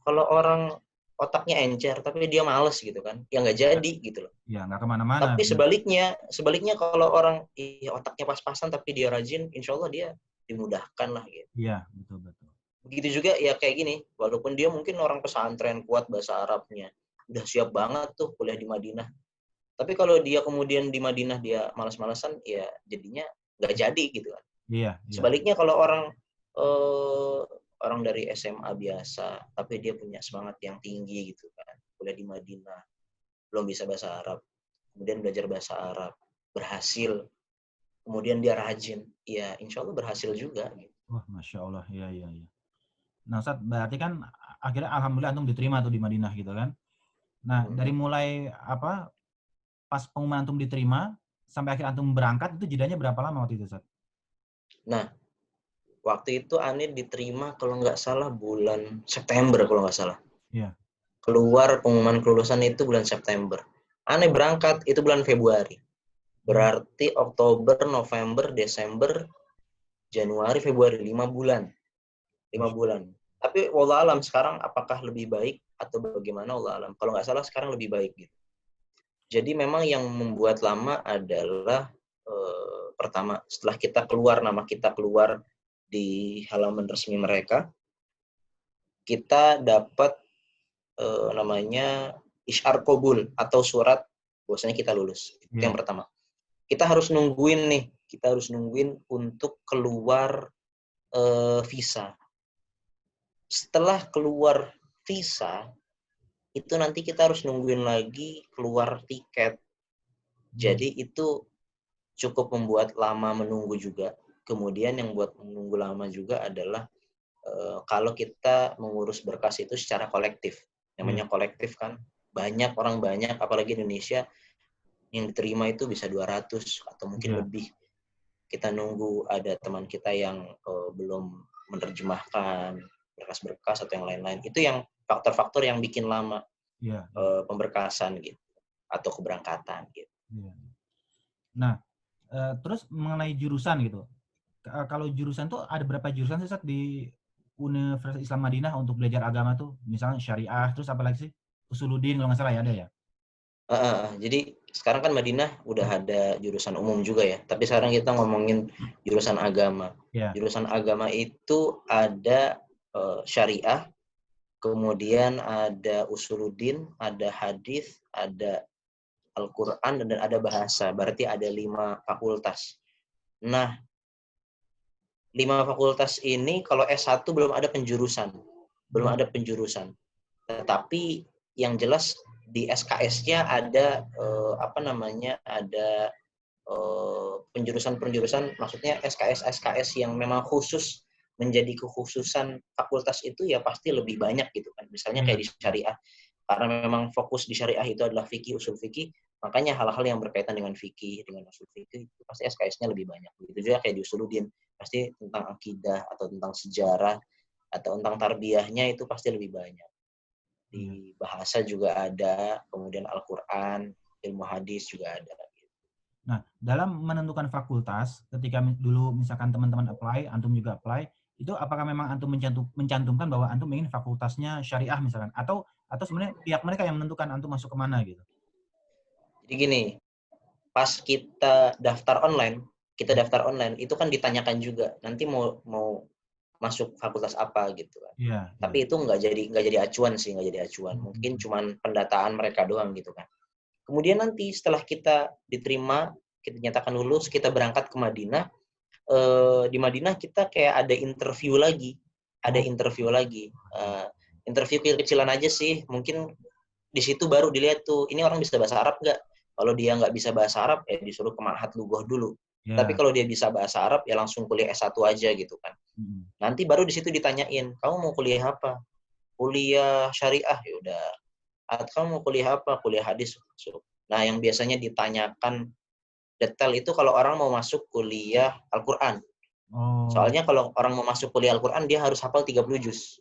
Speaker 1: Kalau orang otaknya encer tapi dia males gitu kan, ya nggak
Speaker 2: iya,
Speaker 1: jadi gitu loh.
Speaker 2: iya, nggak kemana-mana,
Speaker 1: Tapi
Speaker 2: benar.
Speaker 1: sebaliknya kalau orang otaknya pas-pasan tapi dia rajin, insya Allah dia dimudahkan lah gitu.
Speaker 2: Iya, betul, betul.
Speaker 1: Begitu juga ya kayak gini, walaupun dia mungkin orang pesantren kuat bahasa Arabnya, udah siap banget tuh kuliah di Madinah. Tapi kalau dia kemudian di Madinah dia malas-malasan, ya jadinya nggak jadi gitu kan.
Speaker 2: Iya, iya,
Speaker 1: Sebaliknya kalau eh, orang dari SMA biasa, tapi dia punya semangat yang tinggi gitu kan, kuliah di Madinah, belum bisa bahasa Arab, kemudian belajar bahasa Arab, berhasil, kemudian dia rajin, ya insya Allah berhasil juga. Gitu.
Speaker 2: wah, Masya Allah, iya, iya, iya. Nah, Ustaz, berarti kan akhirnya alhamdulillah antum diterima tuh di Madinah gitu kan. Nah, dari mulai apa pas pengumuman antum diterima sampai akhir antum berangkat itu jedanya berapa lama waktu itu, Ustaz?
Speaker 1: Nah, waktu itu Ani diterima kalau nggak salah bulan September kalau nggak salah.
Speaker 2: Iya.
Speaker 1: Keluar pengumuman kelulusan itu bulan September. Ani berangkat itu bulan Februari.
Speaker 2: Hmm.
Speaker 1: Berarti Oktober, November, Desember, Januari, Februari, 5 bulan. 5 bulan. Tapi wallah alam sekarang apakah lebih baik atau bagaimana, wallah alam. Kalau nggak salah sekarang lebih baik gitu. Jadi memang yang membuat lama adalah pertama, setelah nama kita keluar di halaman resmi mereka, kita dapat namanya isyar qabul atau surat bahwasanya kita lulus. Itu yang pertama. Kita harus nungguin untuk keluar visa. Setelah keluar visa, itu nanti kita harus nungguin lagi keluar tiket. Jadi itu cukup membuat lama menunggu juga. Kemudian yang buat menunggu lama juga adalah kalau kita mengurus berkas itu secara kolektif. Namanya kolektif kan, orang banyak, apalagi Indonesia, yang diterima itu bisa 200 atau mungkin lebih. Kita nunggu ada teman kita yang belum menerjemahkan berkas-berkas atau yang lain-lain. Itu yang faktor-faktor yang bikin lama pemberkasan gitu atau keberangkatan gitu.
Speaker 2: Nah, terus mengenai jurusan gitu. Kalau jurusan tuh ada berapa jurusan sih di Universitas Islam Madinah untuk belajar agama tuh? Misalnya syariah, terus apa lagi sih? Usuluddin kalau nggak salah ya ada ya?
Speaker 1: Jadi sekarang kan Madinah udah ada jurusan umum juga ya. Tapi sekarang kita ngomongin jurusan agama. Jurusan agama itu ada syariah, kemudian ada usuluddin, ada hadis, ada Al-Quran, dan ada bahasa. Berarti ada 5 fakultas. Nah, 5 fakultas ini kalau S1 belum ada penjurusan. Tetapi yang jelas di SKS-nya ada ada penjurusan-penjurusan, maksudnya SKS yang memang khusus menjadi kekhususan fakultas itu ya pasti lebih banyak gitu kan. Misalnya kayak di syariah, karena memang fokus di syariah itu adalah fikih, usul fikih, makanya hal-hal yang berkaitan dengan fikih, dengan usul fikih itu pasti SKS-nya lebih banyak. Begitu juga kayak di usuluddin, pasti tentang akidah atau tentang sejarah atau tentang tarbiyahnya itu pasti lebih banyak. Di bahasa juga ada, kemudian Al-Quran, ilmu hadis juga ada.
Speaker 2: Nah, dalam menentukan fakultas, ketika dulu misalkan teman-teman apply, antum juga apply, itu apakah memang antum mencantumkan bahwa antum ingin fakultasnya syariah misalkan, atau sebenarnya pihak mereka yang menentukan antum masuk kemana gitu?
Speaker 1: Jadi gini, pas kita daftar online itu kan ditanyakan juga nanti mau masuk fakultas apa gitu kan. Tapi itu nggak jadi acuan sih, Mungkin cuman pendataan mereka doang gitu kan. Kemudian nanti setelah kita diterima, kita nyatakan lulus, kita berangkat ke Madinah. Di Madinah kita kayak ada interview lagi. Interview kecil-kecilan aja sih. Mungkin di situ baru dilihat tuh, ini orang bisa bahasa Arab nggak? Kalau dia nggak bisa bahasa Arab, ya disuruh ke Ma'had Lughah dulu. Tapi kalau dia bisa bahasa Arab, ya langsung kuliah S1 aja gitu kan. Nanti baru di situ ditanyain, kamu mau kuliah apa? Kuliah syariah, ya udah. Atau kamu mau kuliah apa? Kuliah hadis. Nah, yang biasanya ditanyakan detail itu kalau orang mau masuk kuliah Al-Quran. Soalnya kalau orang mau masuk kuliah Al-Quran, dia harus hafal 30 juz.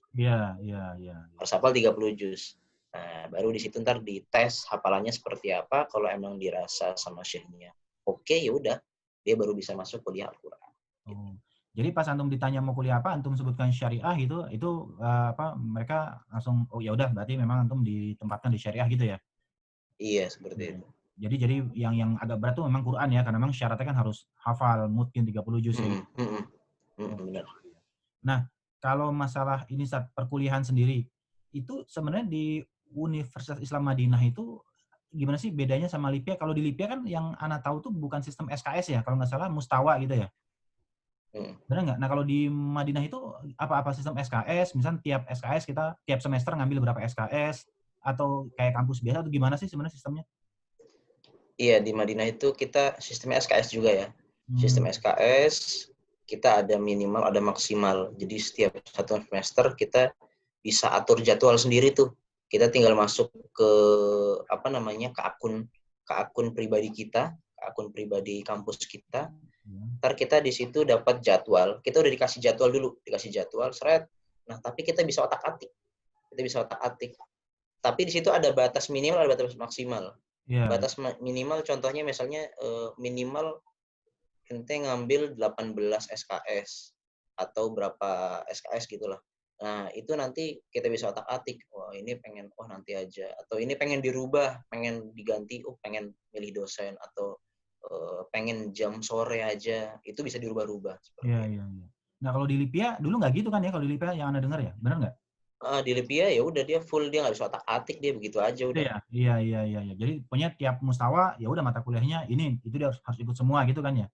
Speaker 1: Harus hafal 30 juz. Nah, baru di situ ntar dites hafalannya seperti apa. Kalau emang dirasa sama syekhnya oke, ya udah, dia baru bisa masuk kuliah Al-Quran.
Speaker 2: Jadi pas antum ditanya mau kuliah apa, antum sebutkan syariah gitu, itu mereka langsung ya udah berarti memang antum ditempatkan di syariah gitu ya?
Speaker 1: Iya, seperti itu.
Speaker 2: Jadi yang agak berat tuh memang Quran ya, karena memang syaratnya kan harus hafal mungkin 30 juz ya.
Speaker 1: Benar.
Speaker 2: Nah, kalau masalah ini saat perkuliahan sendiri, itu sebenarnya di Universitas Islam Madinah itu gimana sih bedanya sama Lipia? Kalau di Lipia kan yang Ana tahu tuh bukan sistem SKS ya, kalau nggak salah mustawa gitu ya. Benar nggak? Nah, kalau di Madinah itu apa sistem SKS? Misalnya tiap SKS kita tiap semester ngambil berapa SKS atau kayak kampus biasa atau gimana sih sebenarnya sistemnya?
Speaker 1: Iya, di Madinah itu kita sistem SKS juga ya. Sistem SKS, kita ada minimal, ada maksimal. Jadi setiap satu semester kita bisa atur jadwal sendiri tuh. Kita tinggal masuk ke ke akun pribadi kita, ke akun pribadi kampus kita. Ntar kita di situ dapat jadwal. Kita udah dikasih jadwal, seret. Nah, tapi kita bisa otak-atik. Tapi di situ ada batas minimal, ada batas maksimal. Batas minimal contohnya misalnya minimal ente ngambil 18 SKS atau berapa SKS gitulah. Nah, itu nanti kita bisa otak-atik, wah ini pengen, oh nanti aja. Atau ini pengen dirubah, pengen diganti, oh pengen milih dosen. Atau pengen jam sore aja, itu bisa dirubah-rubah.
Speaker 2: Iya,
Speaker 1: Seperti itu.
Speaker 2: iya, iya. Nah, kalau di Lipia, dulu nggak gitu kan ya, kalau di Lipia yang Anda dengar ya? Benar nggak?
Speaker 1: Di Lipia ya udah dia full, dia nggak bisa otak-atik, dia begitu aja
Speaker 2: Itu
Speaker 1: udah.
Speaker 2: ya? Iya, iya, iya, iya. Jadi pokoknya tiap mustawa, ya udah mata kuliahnya ini, itu dia harus ikut semua gitu kan ya?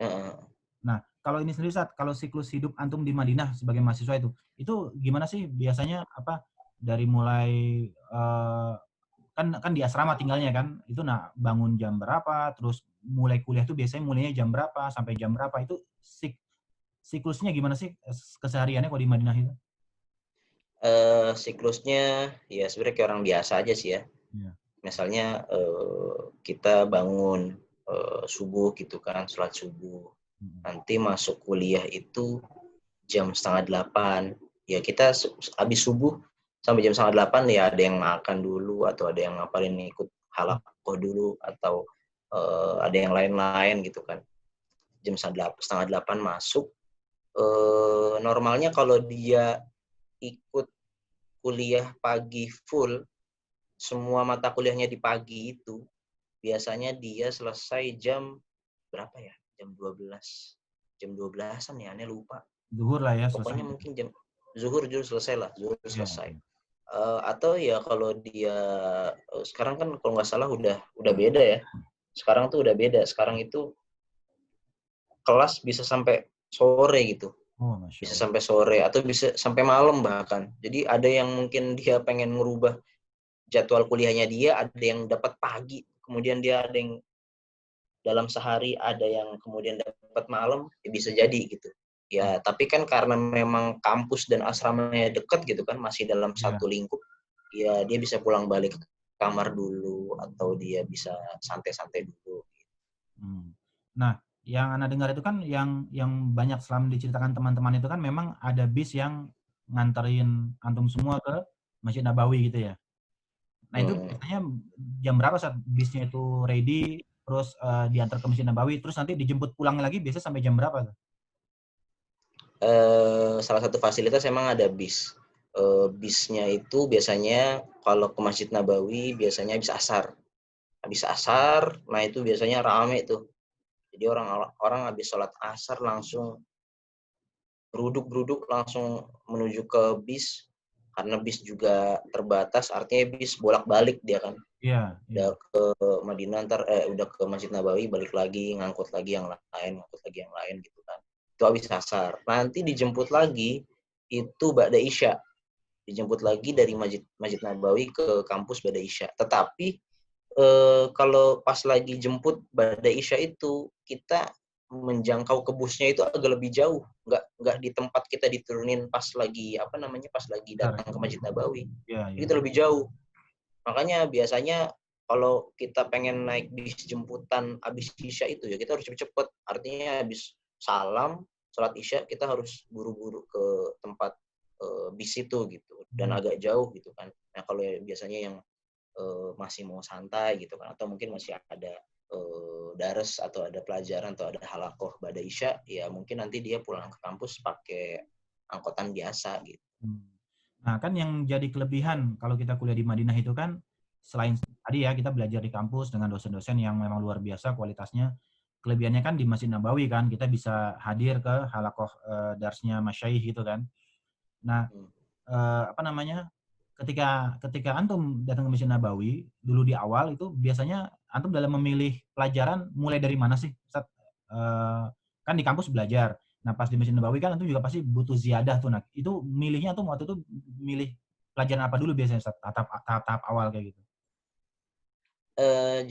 Speaker 1: Heeh.
Speaker 2: Nah, kalau ini sendiri saat kalau siklus hidup antum di Madinah sebagai mahasiswa itu gimana sih biasanya apa dari mulai kan di asrama tinggalnya kan? Itu nah bangun jam berapa, terus mulai kuliah tuh biasanya mulainya jam berapa sampai jam berapa itu siklusnya gimana sih kesehariannya kalau di Madinah itu?
Speaker 1: Siklusnya ya sebenarnya kayak orang biasa aja sih ya.
Speaker 2: Iya.
Speaker 1: Misalnya kita bangun subuh gitu kan, sholat subuh. Nanti masuk kuliah itu jam 7:30. Ya kita habis subuh sampai jam 7:30 ya ada yang makan dulu atau ada yang ngapain ikut halakoh dulu atau ada yang lain-lain gitu kan. Jam 7:30 masuk. Normalnya kalau dia ikut kuliah pagi full, semua mata kuliahnya di pagi itu, biasanya dia selesai jam berapa ya? Jam 12. Jam 12-an ya, aneh lupa.
Speaker 2: Zuhur lah ya selesai.
Speaker 1: Pokoknya mungkin jam zuhur selesai lah, zuhur
Speaker 2: Iya.
Speaker 1: selesai. Atau ya kalau dia sekarang kan kalau nggak salah udah beda ya. Sekarang tuh udah beda. Sekarang itu kelas bisa sampai sore gitu.
Speaker 2: Oh, Masya
Speaker 1: Bisa
Speaker 2: Allah.
Speaker 1: sampai sore atau bisa sampai malam bahkan. Jadi ada yang mungkin dia pengen ngerubah jadwal kuliahnya dia, ada yang dapat pagi, kemudian dia ada yang dalam sehari, ada yang kemudian dapat malam, ya bisa jadi gitu. Ya, tapi kan karena memang kampus dan asramanya dekat gitu kan, masih dalam
Speaker 2: Iya.
Speaker 1: satu lingkup, ya dia bisa pulang balik ke kamar dulu atau dia bisa santai-santai dulu.
Speaker 2: Nah, yang Anda dengar itu kan yang banyak selama diceritakan teman-teman itu kan memang ada bis yang nganterin antum semua ke Masjid Nabawi gitu ya. Nah, itu biasanya jam berapa saat bisnya itu ready, terus diantar ke Masjid Nabawi, terus nanti dijemput pulang lagi biasanya sampai jam berapa tuh?
Speaker 1: Salah satu fasilitas emang ada bis. Bisnya itu biasanya kalau ke Masjid Nabawi biasanya habis asar. Habis asar, nah itu biasanya rame tuh. Jadi orang habis sholat asar langsung beruduk langsung menuju ke bis, karena bis juga terbatas, artinya bis bolak-balik dia kan.
Speaker 2: Iya, iya.
Speaker 1: Udah ke Madinah udah ke Masjid Nabawi, balik lagi ngangkut lagi yang lain gitu kan. Itu habis asar. Nanti dijemput lagi itu ba'da Isya. Dijemput lagi dari Masjid Nabawi ke kampus ba'da Isya. Tetapi kalau pas lagi jemput ba'da Isya itu kita menjangkau ke busnya itu agak lebih jauh, nggak di tempat kita diturunin pas lagi pas lagi
Speaker 2: Bentar.
Speaker 1: datang ke Masjid Nabawi.
Speaker 2: Iya, iya.
Speaker 1: Itu lebih jauh. Makanya biasanya kalau kita pengen naik bis jemputan habis Isya itu ya kita harus cepet-cepet. Artinya habis salam, sholat Isya kita harus buru-buru ke tempat bis itu gitu. Dan agak jauh gitu kan. Nah kalau biasanya yang masih mau santai gitu kan, atau mungkin masih ada dares atau ada pelajaran atau ada halakoh ba'da Isya, ya mungkin nanti dia pulang ke kampus pakai angkutan biasa gitu.
Speaker 2: Nah, kan yang jadi kelebihan kalau kita kuliah di Madinah itu kan selain tadi ya kita belajar di kampus dengan dosen-dosen yang memang luar biasa kualitasnya, kelebihannya kan di Masjid Nabawi kan kita bisa hadir ke halakoh darsnya masyayikh gitu kan. Nah, apa namanya? Ketika antum datang ke Masjid Nabawi dulu di awal itu biasanya antum dalam memilih pelajaran mulai dari mana sih? Ustaz? Kan di kampus belajar. Nah, pas di Masjid Nabawi kan antum juga pasti butuh ziyadah tuh. Nah, itu milihnya tuh waktu itu milih pelajaran apa dulu biasanya Ustaz? Tahap-tahap awal kayak gitu.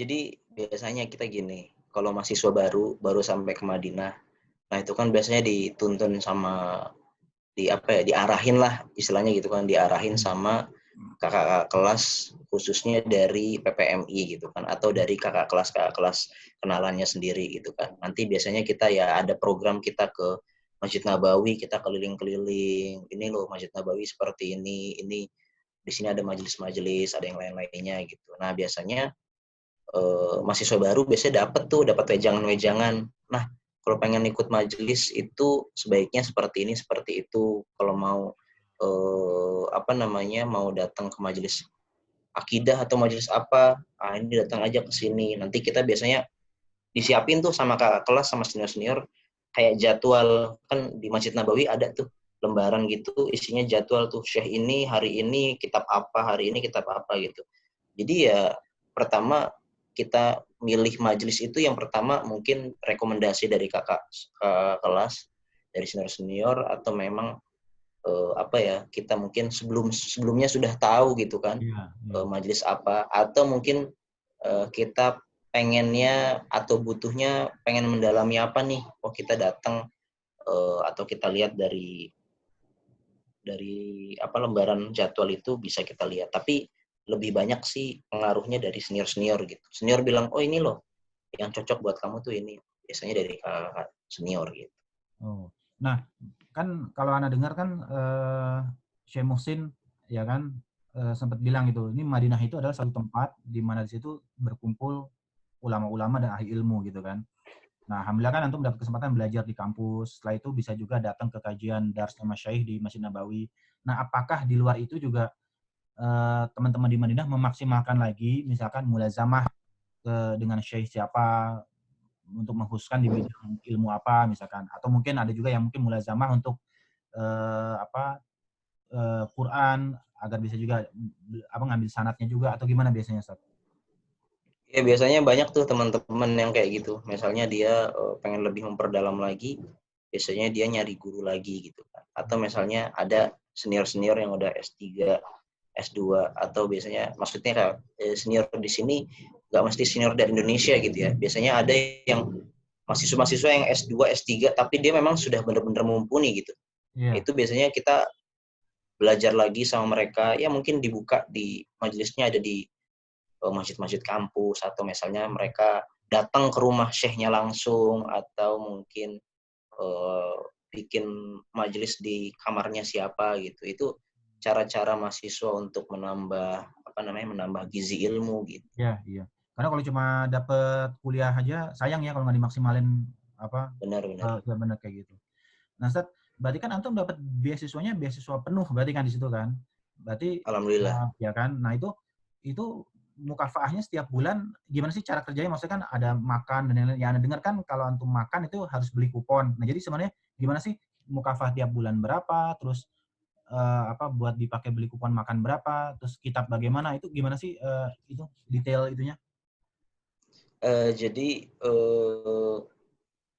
Speaker 1: Jadi biasanya kita gini, kalau mahasiswa baru sampai ke Madinah, nah itu kan biasanya dituntun sama diarahin lah istilahnya gitu kan, diarahin sama kakak kelas khususnya dari PPMI gitu kan, atau dari kakak kelas kenalannya sendiri gitu kan. Nanti biasanya kita ya ada program kita ke Masjid Nabawi, kita keliling-keliling. Ini loh Masjid Nabawi seperti ini di sini ada majelis-majelis, ada yang lain-lainnya gitu. Nah biasanya mahasiswa baru biasanya dapat wejangan-wejangan. nah kalau pengen ikut majelis itu sebaiknya seperti ini, seperti itu. Kalau mau mau datang ke majelis akidah atau majelis apa, ini datang aja ke sini. Nanti kita biasanya disiapin tuh sama kakak kelas sama senior-senior kayak jadwal, kan di Masjid Nabawi ada tuh lembaran gitu isinya jadwal tuh, syekh ini hari ini kitab apa, hari ini kitab apa gitu. Jadi ya pertama kita milih majelis itu yang pertama mungkin rekomendasi dari kakak kelas, dari senior-senior, atau memang kita mungkin sebelumnya sudah tahu gitu kan,
Speaker 2: Iya, iya.
Speaker 1: majelis apa, atau mungkin kita pengennya atau butuhnya pengen mendalami apa nih, kita datang atau kita lihat dari lembaran jadwal itu bisa kita lihat. Tapi lebih banyak sih pengaruhnya dari senior-senior gitu. Senior bilang, oh ini loh yang cocok buat kamu tuh ini. Biasanya dari kakak senior gitu.
Speaker 2: Oh. Nah, kan kalau Anda dengar kan Syekh Muhsin ya kan sempat bilang itu, ini Madinah itu adalah satu tempat di mana di situ berkumpul ulama-ulama dan ahli ilmu gitu kan. Nah, alhamdulillah kan antum dapat kesempatan belajar di kampus. Setelah itu bisa juga datang ke kajian Dars Masyaikh di Masjid Nabawi. Nah, apakah di luar itu juga teman-teman di Madinah memaksimalkan lagi misalkan mulazamah dengan syekh siapa untuk mengkhususkan di bidang ilmu apa misalkan, atau mungkin ada juga yang mungkin mulazamah untuk Quran agar bisa juga ngambil sanatnya juga, atau gimana biasanya Ustaz?
Speaker 1: Ya biasanya banyak tuh teman-teman yang kayak gitu. Misalnya dia pengen lebih memperdalam lagi, biasanya dia nyari guru lagi gitu kan. Atau misalnya ada senior-senior yang udah S3, S2, atau biasanya maksudnya kayak senior di sini nggak mesti senior dari Indonesia gitu ya. Biasanya ada yang mahasiswa-mahasiswa yang S2, S3 tapi dia memang sudah benar-benar mumpuni gitu.
Speaker 2: Iya.
Speaker 1: Itu biasanya kita belajar lagi sama mereka. Ya mungkin dibuka di majelisnya ada di masjid-masjid kampus, atau misalnya mereka datang ke rumah syekhnya langsung, atau mungkin bikin majelis di kamarnya siapa gitu. Itu cara-cara mahasiswa untuk menambah gizi ilmu gitu.
Speaker 2: Iya, iya. Karena kalau cuma dapet kuliah aja sayang ya kalau nggak dimaksimalin apa
Speaker 1: Benar-benar.
Speaker 2: ya benar kayak gitu. Nah, Ustaz, berarti kan antum dapat beasiswanya beasiswa penuh berarti kan di situ kan? Berarti
Speaker 1: Alhamdulillah.
Speaker 2: ya kan. Nah, itu mukafaahnya setiap bulan gimana sih cara kerjanya? Maksudnya kan ada makan dan lain-lain. Yang Anda dengar kan kalau antum makan itu harus beli kupon. Nah, jadi sebenarnya gimana sih mukafaah tiap bulan berapa? Terus buat dipakai beli kupon makan berapa? Terus kitab bagaimana? Itu gimana sih itu detail itunya?
Speaker 1: Jadi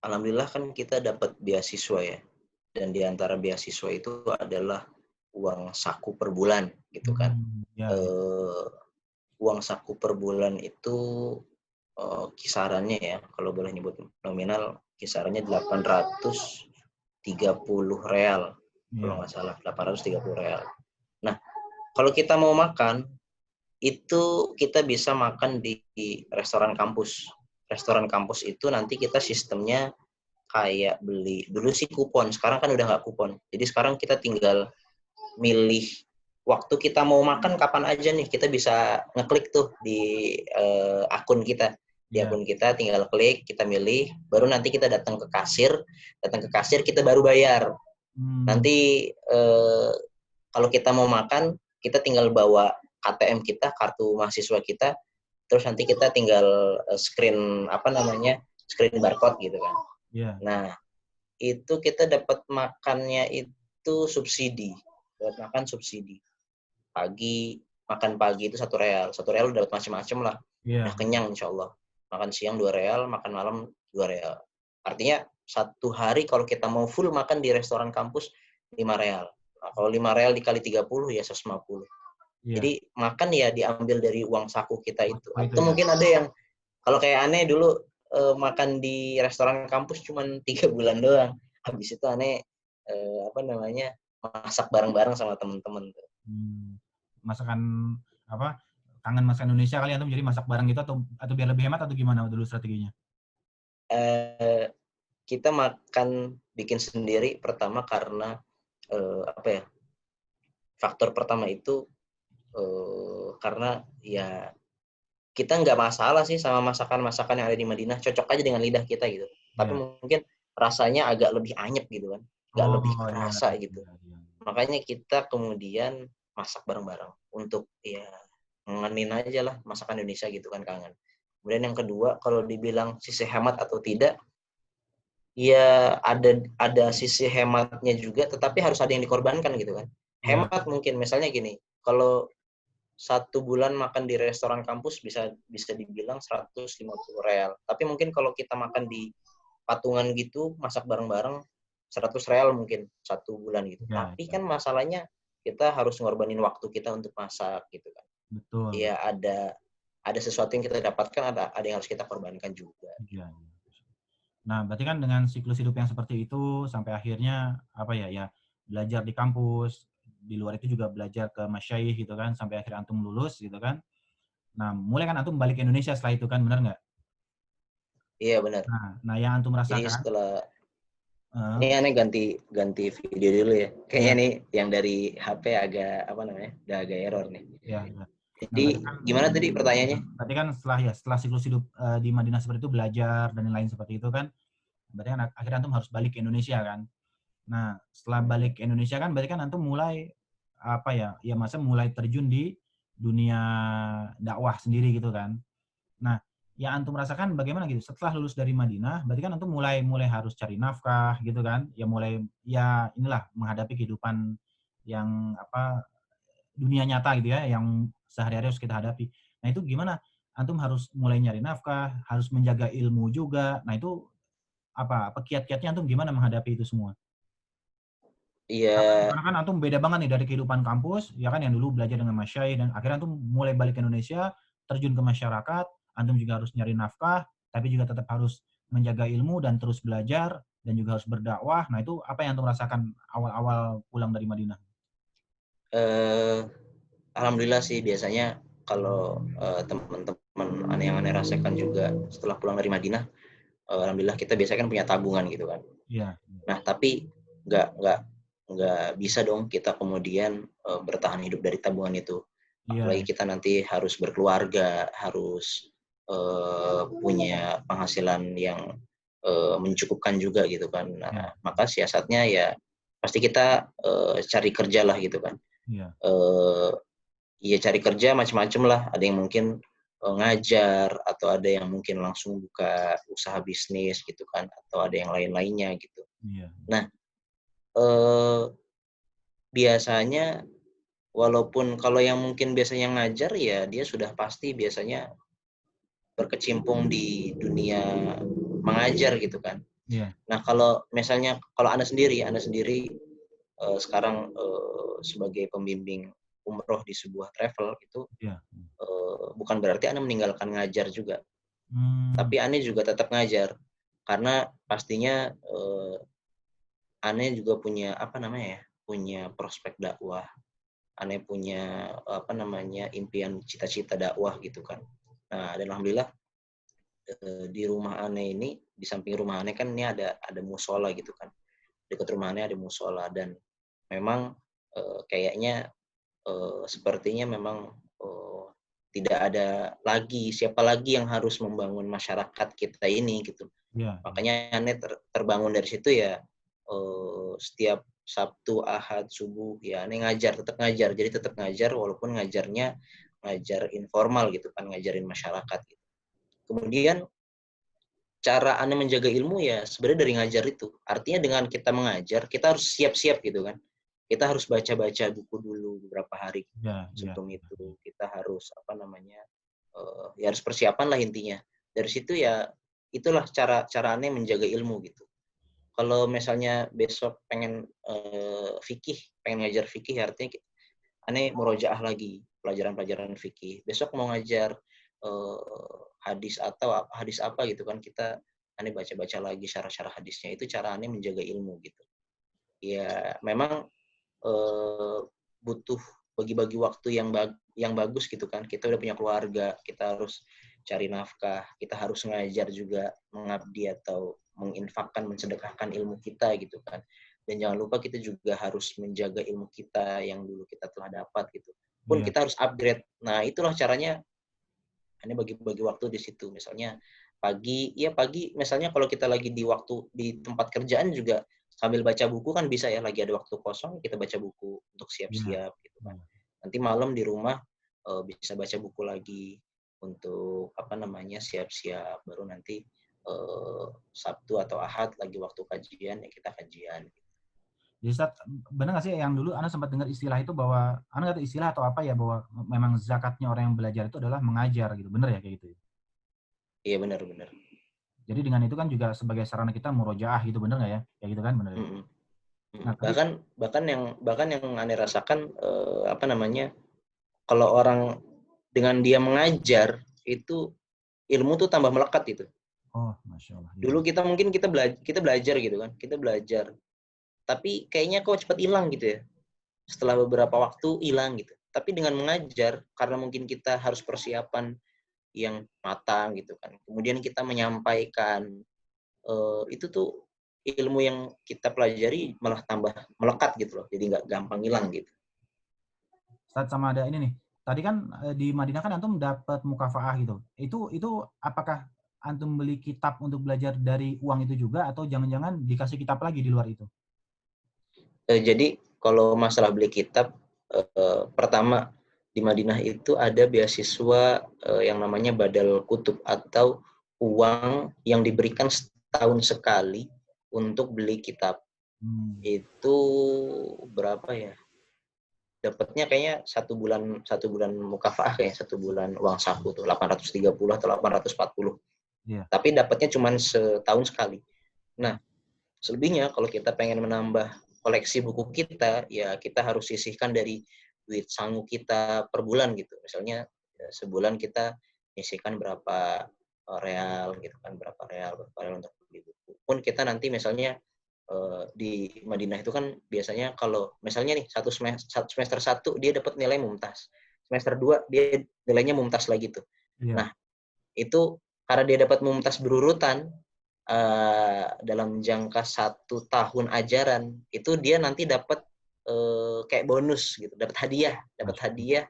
Speaker 1: alhamdulillah kan kita dapat beasiswa ya. Dan di antara beasiswa itu adalah uang saku per bulan gitu kan.
Speaker 2: Ya, ya.
Speaker 1: Uang saku per bulan itu kisarannya ya, kalau boleh nyebut nominal, kisarannya 830 real. Kalau
Speaker 2: Iya.
Speaker 1: nggak salah, 830 real. Nah, kalau kita mau makan, itu kita bisa makan di restoran kampus. Restoran kampus itu nanti kita sistemnya kayak beli, dulu sih kupon, sekarang kan udah nggak kupon. Jadi sekarang kita tinggal milih waktu kita mau makan kapan aja nih, kita bisa ngeklik tuh di akun kita. Di
Speaker 2: Iya.
Speaker 1: akun kita tinggal klik, kita milih, baru nanti kita datang ke kasir kita baru bayar.
Speaker 2: Hmm,
Speaker 1: Nanti kalau kita mau makan, kita tinggal bawa KTM kita, kartu mahasiswa kita, terus nanti kita tinggal screen screen barcode gitu kan.
Speaker 2: iya.
Speaker 1: Nah, itu kita dapat makannya itu subsidi, buat makan subsidi. Makan pagi itu 1 real, 1 real udah dapat macam-macam lah, udah
Speaker 2: Iya.
Speaker 1: kenyang insya Allah. Makan siang 2 real, makan malam 2 real. Artinya 1 hari kalau kita mau full makan di restoran kampus 5 real. Nah, kalau 5 real dikali 30 ya 150.
Speaker 2: Iya.
Speaker 1: Jadi makan ya diambil dari uang saku kita itu.
Speaker 2: Waktu itu
Speaker 1: Atau
Speaker 2: ya.
Speaker 1: mungkin ada yang kalau kayak aneh dulu makan di restoran kampus cuma 3 bulan doang. Habis itu aneh masak bareng-bareng sama teman-teman.
Speaker 2: Hmm. Masakan apa? Kangen masakan Indonesia kali antum jadi masak bareng gitu, atau biar lebih hemat atau gimana dulu strateginya?
Speaker 1: Eh, kita makan bikin sendiri pertama karena faktor pertama itu karena ya kita nggak masalah sih sama masakan-masakan yang ada di Madinah, cocok aja dengan lidah kita gitu. tapi
Speaker 2: Iya.
Speaker 1: mungkin rasanya agak lebih anyep gitu kan, nggak
Speaker 2: Oh,
Speaker 1: lebih
Speaker 2: iya,
Speaker 1: kerasa
Speaker 2: iya,
Speaker 1: gitu.
Speaker 2: iya.
Speaker 1: Makanya kita kemudian masak bareng-bareng untuk ya ngangenin aja lah masakan Indonesia gitu kan, kangen. Kemudian yang kedua, kalau dibilang sisi hemat atau tidak, ya ada sisi hematnya juga, tetapi harus ada yang dikorbankan gitu kan.
Speaker 2: Iya,
Speaker 1: Hemat mungkin misalnya gini, kalau 1 bulan makan di restoran kampus bisa bisa dibilang 150 real. Tapi mungkin kalau kita makan di patungan gitu, masak bareng-bareng, 100 real mungkin 1 bulan gitu.
Speaker 2: iya,
Speaker 1: Tapi
Speaker 2: iya.
Speaker 1: kan masalahnya kita harus ngorbanin waktu kita untuk masak gitu kan.
Speaker 2: Betul,
Speaker 1: Ya
Speaker 2: betul.
Speaker 1: ada sesuatu yang kita dapatkan, ada yang harus kita korbankan juga.
Speaker 2: Iya, iya. Nah, berarti kan dengan siklus hidup yang seperti itu sampai akhirnya apa ya, ya belajar di kampus, di luar itu juga belajar ke masyayikh gitu kan, sampai akhirnya antum lulus gitu kan. Nah, mulai kan antum balik ke Indonesia setelah itu kan, benar nggak?
Speaker 1: Iya benar.
Speaker 2: Nah yang antum
Speaker 1: Jadi
Speaker 2: rasakan,
Speaker 1: setelah
Speaker 2: eh,
Speaker 1: ini aneh ganti video dulu ya. Kayaknya
Speaker 2: ya,
Speaker 1: nih yang dari HP agak apa namanya? Udah agak error nih.
Speaker 2: ya, ya. Nah,
Speaker 1: Jadi gimana tadi pertanyaannya?
Speaker 2: berarti kan setelah siklus hidup di Madinah seperti itu belajar dan lain-lain seperti itu kan, berarti kan akhirnya antum harus balik ke Indonesia kan. Nah, setelah balik ke Indonesia kan berarti kan antum mulai apa ya, ya masa mulai terjun di dunia dakwah sendiri gitu kan. Nah, yang antum rasakan bagaimana gitu? Setelah lulus dari Madinah, berarti kan antum mulai mulai harus cari nafkah gitu kan? Ya mulai ya inilah menghadapi kehidupan yang apa dunia nyata gitu ya, yang sehari-hari harus kita hadapi. Nah, itu gimana? Antum harus mulai nyari nafkah, harus menjaga ilmu juga. Nah, itu apa kiat-kiatnya antum gimana menghadapi itu semua?
Speaker 1: Iya,
Speaker 2: Karena kan antum beda banget nih dari kehidupan kampus, ya kan yang dulu belajar dengan masyayikh dan akhirnya antum mulai balik ke Indonesia, terjun ke masyarakat, antum juga harus nyari nafkah, tapi juga tetap harus menjaga ilmu dan terus belajar dan juga harus berdakwah. Nah, itu apa yang antum rasakan awal-awal pulang dari Madinah?
Speaker 1: eh, alhamdulillah sih biasanya kalau teman-teman yang aneh rasakan juga setelah pulang dari Madinah, alhamdulillah kita biasanya kan punya tabungan gitu kan.
Speaker 2: Iya,
Speaker 1: Nah tapi nggak nggak bisa dong kita kemudian bertahan hidup dari tabungan itu. Apalagi
Speaker 2: iya,
Speaker 1: kita nanti harus berkeluarga, harus punya penghasilan yang mencukupkan juga gitu kan.
Speaker 2: iya,
Speaker 1: Nah, maka siasatnya ya pasti kita cari kerja lah gitu kan.
Speaker 2: iya,
Speaker 1: Eh, ya cari kerja macam-macam lah. Ada yang mungkin ngajar, atau ada yang mungkin langsung buka usaha bisnis gitu kan, atau ada yang lain-lainnya gitu.
Speaker 2: iya,
Speaker 1: Nah, eh, biasanya walaupun kalau yang mungkin biasanya ngajar ya dia sudah pasti biasanya berkecimpung di dunia mengajar gitu kan.
Speaker 2: iya,
Speaker 1: Nah, kalau misalnya kalau Anda sendiri sekarang sebagai pembimbing umroh di sebuah travel itu
Speaker 2: iya.
Speaker 1: bukan berarti Anda meninggalkan ngajar juga,
Speaker 2: Hmm,
Speaker 1: tapi Anda juga tetap ngajar karena pastinya Anda juga punya apa namanya ya, punya prospek dakwah, Anda punya apa namanya impian cita-cita dakwah gitu kan. Nah, dan alhamdulillah di rumah Ane ini, di samping rumah Ane kan ini ada musola gitu kan. Dekat rumah Ane ada musola, dan memang kayaknya sepertinya memang tidak ada lagi siapa lagi yang harus membangun masyarakat kita ini gitu.
Speaker 2: iya,
Speaker 1: Makanya Ane terbangun dari situ ya, setiap Sabtu, Ahad, Subuh ya Ane ngajar, tetap ngajar. Jadi tetap ngajar walaupun ngajarnya ngajar informal gitu kan, ngajarin masyarakat gitu. Kemudian cara Anda menjaga ilmu ya sebenarnya dari ngajar itu. Artinya dengan kita mengajar, kita harus siap-siap gitu kan. Kita harus baca-baca buku dulu beberapa hari
Speaker 2: iya, iya,
Speaker 1: sebelum itu. Kita harus apa namanya? Ya harus persiapan lah intinya. Dari situ ya itulah cara Anda menjaga ilmu gitu. Kalau misalnya besok pengen fikih, pengen ngajar fikih, artinya Ane murojaah lagi pelajaran-pelajaran fikih. Besok mau ngajar hadis atau hadis apa gitu kan, kita Ane baca-baca lagi syarah-syarah hadisnya. Itu cara Ane menjaga ilmu gitu. Ya memang butuh bagi-bagi waktu yang bagus gitu kan. Kita udah punya keluarga, kita harus cari nafkah, kita harus ngajar juga, mengabdi atau menginfakkan, mensedekahkan ilmu kita gitu kan. Dan jangan lupa kita juga harus menjaga ilmu kita yang dulu kita telah dapat gitu. Pun
Speaker 2: iya,
Speaker 1: kita harus upgrade. Nah, itulah caranya Aneh bagi-bagi waktu di situ. Misalnya pagi misalnya kalau kita lagi di tempat kerjaan juga sambil baca buku kan bisa ya, lagi ada waktu kosong kita baca buku untuk
Speaker 2: Iya.
Speaker 1: siap-siap gitu kan.
Speaker 2: Iya.
Speaker 1: Nanti malam di rumah bisa baca buku lagi untuk siap-siap, baru nanti Sabtu atau Ahad lagi waktu kajian ya kita kajian.
Speaker 2: Jadi Ustaz, benar nggak sih yang dulu Anda sempat dengar istilah itu bahwa, Anda nggak tahu istilah atau apa ya, bahwa memang zakatnya orang yang belajar itu adalah mengajar gitu. Benar ya kayak gitu?
Speaker 1: Iya benar-benar.
Speaker 2: Jadi dengan itu kan juga sebagai sarana kita murojaah gitu, benar nggak ya? Kayak gitu kan, benar ya? Nah, tapi
Speaker 1: Bahkan yang aneh rasakan kalau orang dengan dia mengajar itu ilmu tuh tambah melekat gitu.
Speaker 2: oh, Masya Allah. Iya.
Speaker 1: Dulu kita belajar gitu kan, kita belajar. Tapi kayaknya kok cepat hilang gitu ya. Setelah beberapa waktu hilang gitu. Tapi dengan mengajar, karena mungkin kita harus persiapan yang matang gitu kan. Kemudian kita menyampaikan itu tuh ilmu yang kita pelajari malah tambah melekat gitu loh. Jadi nggak gampang hilang gitu.
Speaker 2: Ustaz, sama ada ini nih. Tadi kan di Madinah kan antum dapat mukafaah gitu. Itu apakah antum beli kitab untuk belajar dari uang itu juga atau jangan-jangan dikasih kitab lagi di luar itu?
Speaker 1: Jadi kalau masalah beli kitab, pertama di Madinah itu ada beasiswa yang namanya badal kutub atau uang yang diberikan setahun sekali untuk beli kitab. Itu berapa ya? Dapatnya kayaknya satu bulan mukafaah, kayak 1 bulan uang saku tuh 830 atau 840.
Speaker 2: Iya.
Speaker 1: Tapi dapatnya cuma setahun sekali. Nah, selebihnya kalau kita pengen menambah koleksi buku kita, ya kita harus sisihkan dari duit sangu kita per bulan gitu. Misalnya sebulan kita sisihkan berapa real gitu kan, berapa real untuk beli buku. Pun kita nanti misalnya di Madinah itu kan biasanya kalau misalnya nih semester 1 dia dapat nilai mumtaz. Semester 2 dia nilainya mumtaz lagi tuh.
Speaker 2: Iya.
Speaker 1: Nah, itu karena dia dapat mumtaz berurutan dalam jangka 1 tahun ajaran, itu dia nanti dapat kayak bonus gitu, dapat hadiah
Speaker 2: Ya, ya.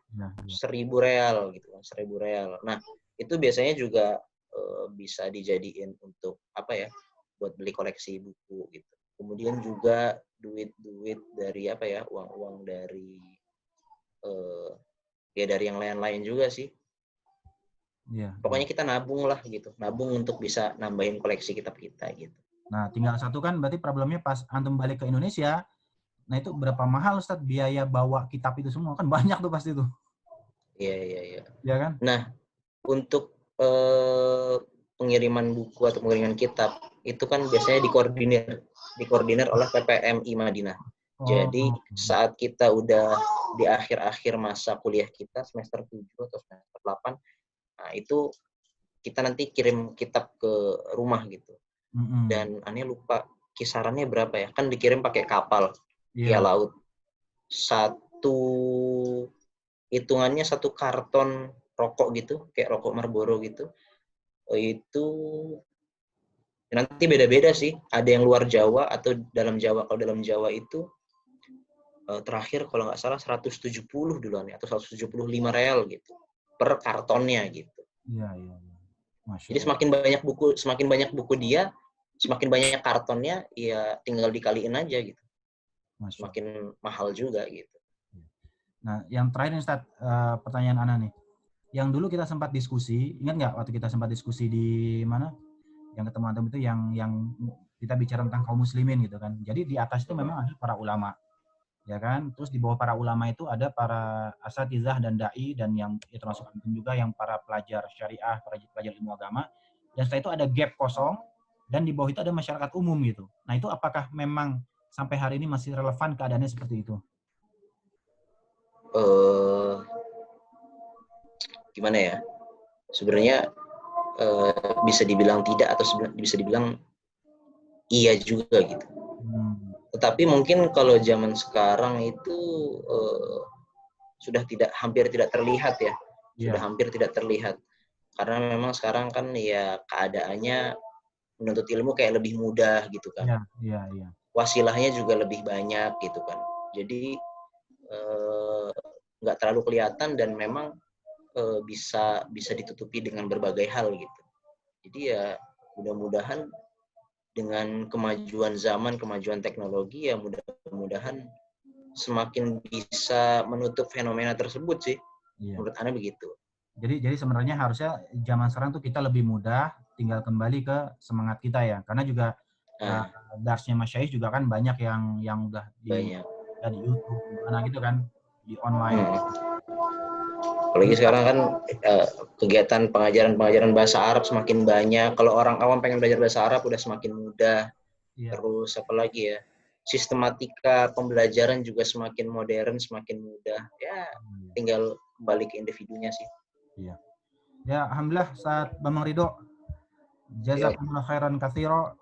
Speaker 1: 1.000 real gitu kan, 1.000 real. Nah, itu biasanya juga bisa dijadiin untuk buat beli koleksi buku gitu. Kemudian juga duit-duit dari uang-uang dari dari yang lain-lain juga sih.
Speaker 2: Iya.
Speaker 1: Pokoknya kita nabung lah gitu, nabung untuk bisa nambahin koleksi kitab kita gitu.
Speaker 2: Nah, tinggal satu kan berarti problemnya pas antum balik ke Indonesia, nah itu berapa mahal Ustaz biaya bawa kitab itu semua? Kan banyak tuh pasti tuh.
Speaker 1: Iya.
Speaker 2: Iya kan?
Speaker 1: Nah, untuk pengiriman buku atau pengiriman kitab itu kan biasanya dikoordinir oleh PPMI Madinah. Jadi
Speaker 2: Oh.
Speaker 1: saat kita udah di akhir-akhir masa kuliah kita semester 7 atau semester 8, nah itu kita nanti kirim kitab ke rumah gitu. Dan aneh lupa kisarannya berapa ya, kan dikirim pakai kapal via
Speaker 2: Iya.
Speaker 1: laut. Hitungannya satu karton rokok gitu, kayak rokok Marlboro gitu, itu nanti beda-beda sih, ada yang luar Jawa atau dalam Jawa. Kalau dalam Jawa itu terakhir kalau nggak salah 170 duluan ya, atau 175 real gitu per kartonnya gitu.
Speaker 2: Iya. Masya
Speaker 1: Jadi
Speaker 2: Allah.
Speaker 1: semakin banyak buku dia, semakin banyak kartonnya, ya tinggal dikaliin aja gitu.
Speaker 2: Masya Allah.
Speaker 1: Semakin mahal juga gitu.
Speaker 2: Nah, yang terakhir Ustaz, pertanyaan Ana nih. Yang dulu kita sempat diskusi, ingat nggak waktu kita sempat diskusi di mana? Yang ketemu antum itu yang kita bicara tentang kaum muslimin gitu kan. Jadi di atas itu memang ada para ulama. Ya kan? Terus di bawah para ulama itu ada para asatizah dan dai, dan yang termasuk antum juga yang para pelajar syariah, pelajar ilmu agama. Dan setelah itu ada gap kosong, dan di bawah itu ada masyarakat umum gitu. Nah, itu apakah memang sampai hari ini masih relevan keadaannya seperti itu?
Speaker 1: Gimana ya? Sebenarnya bisa dibilang tidak atau bisa dibilang iya juga gitu. Tetapi mungkin kalau zaman sekarang itu sudah hampir tidak terlihat ya. Sudah hampir tidak terlihat. Karena memang sekarang kan ya keadaannya menuntut ilmu kayak lebih mudah gitu kan.
Speaker 2: Iya.
Speaker 1: Wasilahnya juga lebih banyak gitu kan. Jadi nggak terlalu kelihatan, dan memang bisa ditutupi dengan berbagai hal gitu. Jadi ya mudah-mudahan dengan kemajuan zaman, kemajuan teknologi ya mudah-mudahan semakin bisa menutup fenomena tersebut sih.
Speaker 2: Iya.
Speaker 1: Menurut Anda begitu.
Speaker 2: Jadi sebenarnya harusnya zaman sekarang tuh kita lebih mudah tinggal kembali ke semangat kita ya. Karena juga
Speaker 1: Nah,
Speaker 2: darsnya Mas Syahis juga kan banyak yang udah
Speaker 1: banyak.
Speaker 2: di YouTube, di mana gitu kan, di online.
Speaker 1: Apalagi
Speaker 2: Jadi
Speaker 1: sekarang kan kegiatan pengajaran bahasa Arab semakin banyak. Kalau orang awam pengen belajar bahasa Arab udah semakin mudah.
Speaker 2: iya,
Speaker 1: Terus apalagi ya, sistematika pembelajaran juga semakin modern, semakin mudah. Ya, tinggal kembali ke individunya sih.
Speaker 2: iya. Ya, alhamdulillah saat Bambang Ridho,
Speaker 1: Ya,
Speaker 2: jazakumullah khairan katsiro,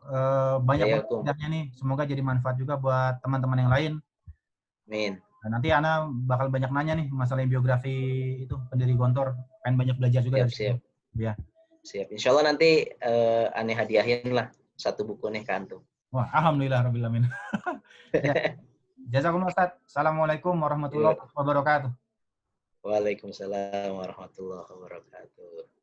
Speaker 2: banyak
Speaker 1: ya,
Speaker 2: banget faedahnya nih. Semoga jadi manfaat juga buat teman-teman yang lain.
Speaker 1: Amin.
Speaker 2: Nah, nanti Ana bakal banyak nanya nih masalah biografi itu pendiri Gontor. Pengen banyak belajar juga
Speaker 1: Siap,
Speaker 2: dari situ.
Speaker 1: siap.
Speaker 2: Ya.
Speaker 1: Siap. Insya Allah nanti aneh hadiahin lah satu buku nih ke antum.
Speaker 2: Wah, alhamdulillah rabbil alamin. Ya, jazakumullah Ustaz. Assalamualaikum warahmatullahi
Speaker 1: Yuk.
Speaker 2: wabarakatuh.
Speaker 1: Waalaikumsalam warahmatullahi wabarakatuh.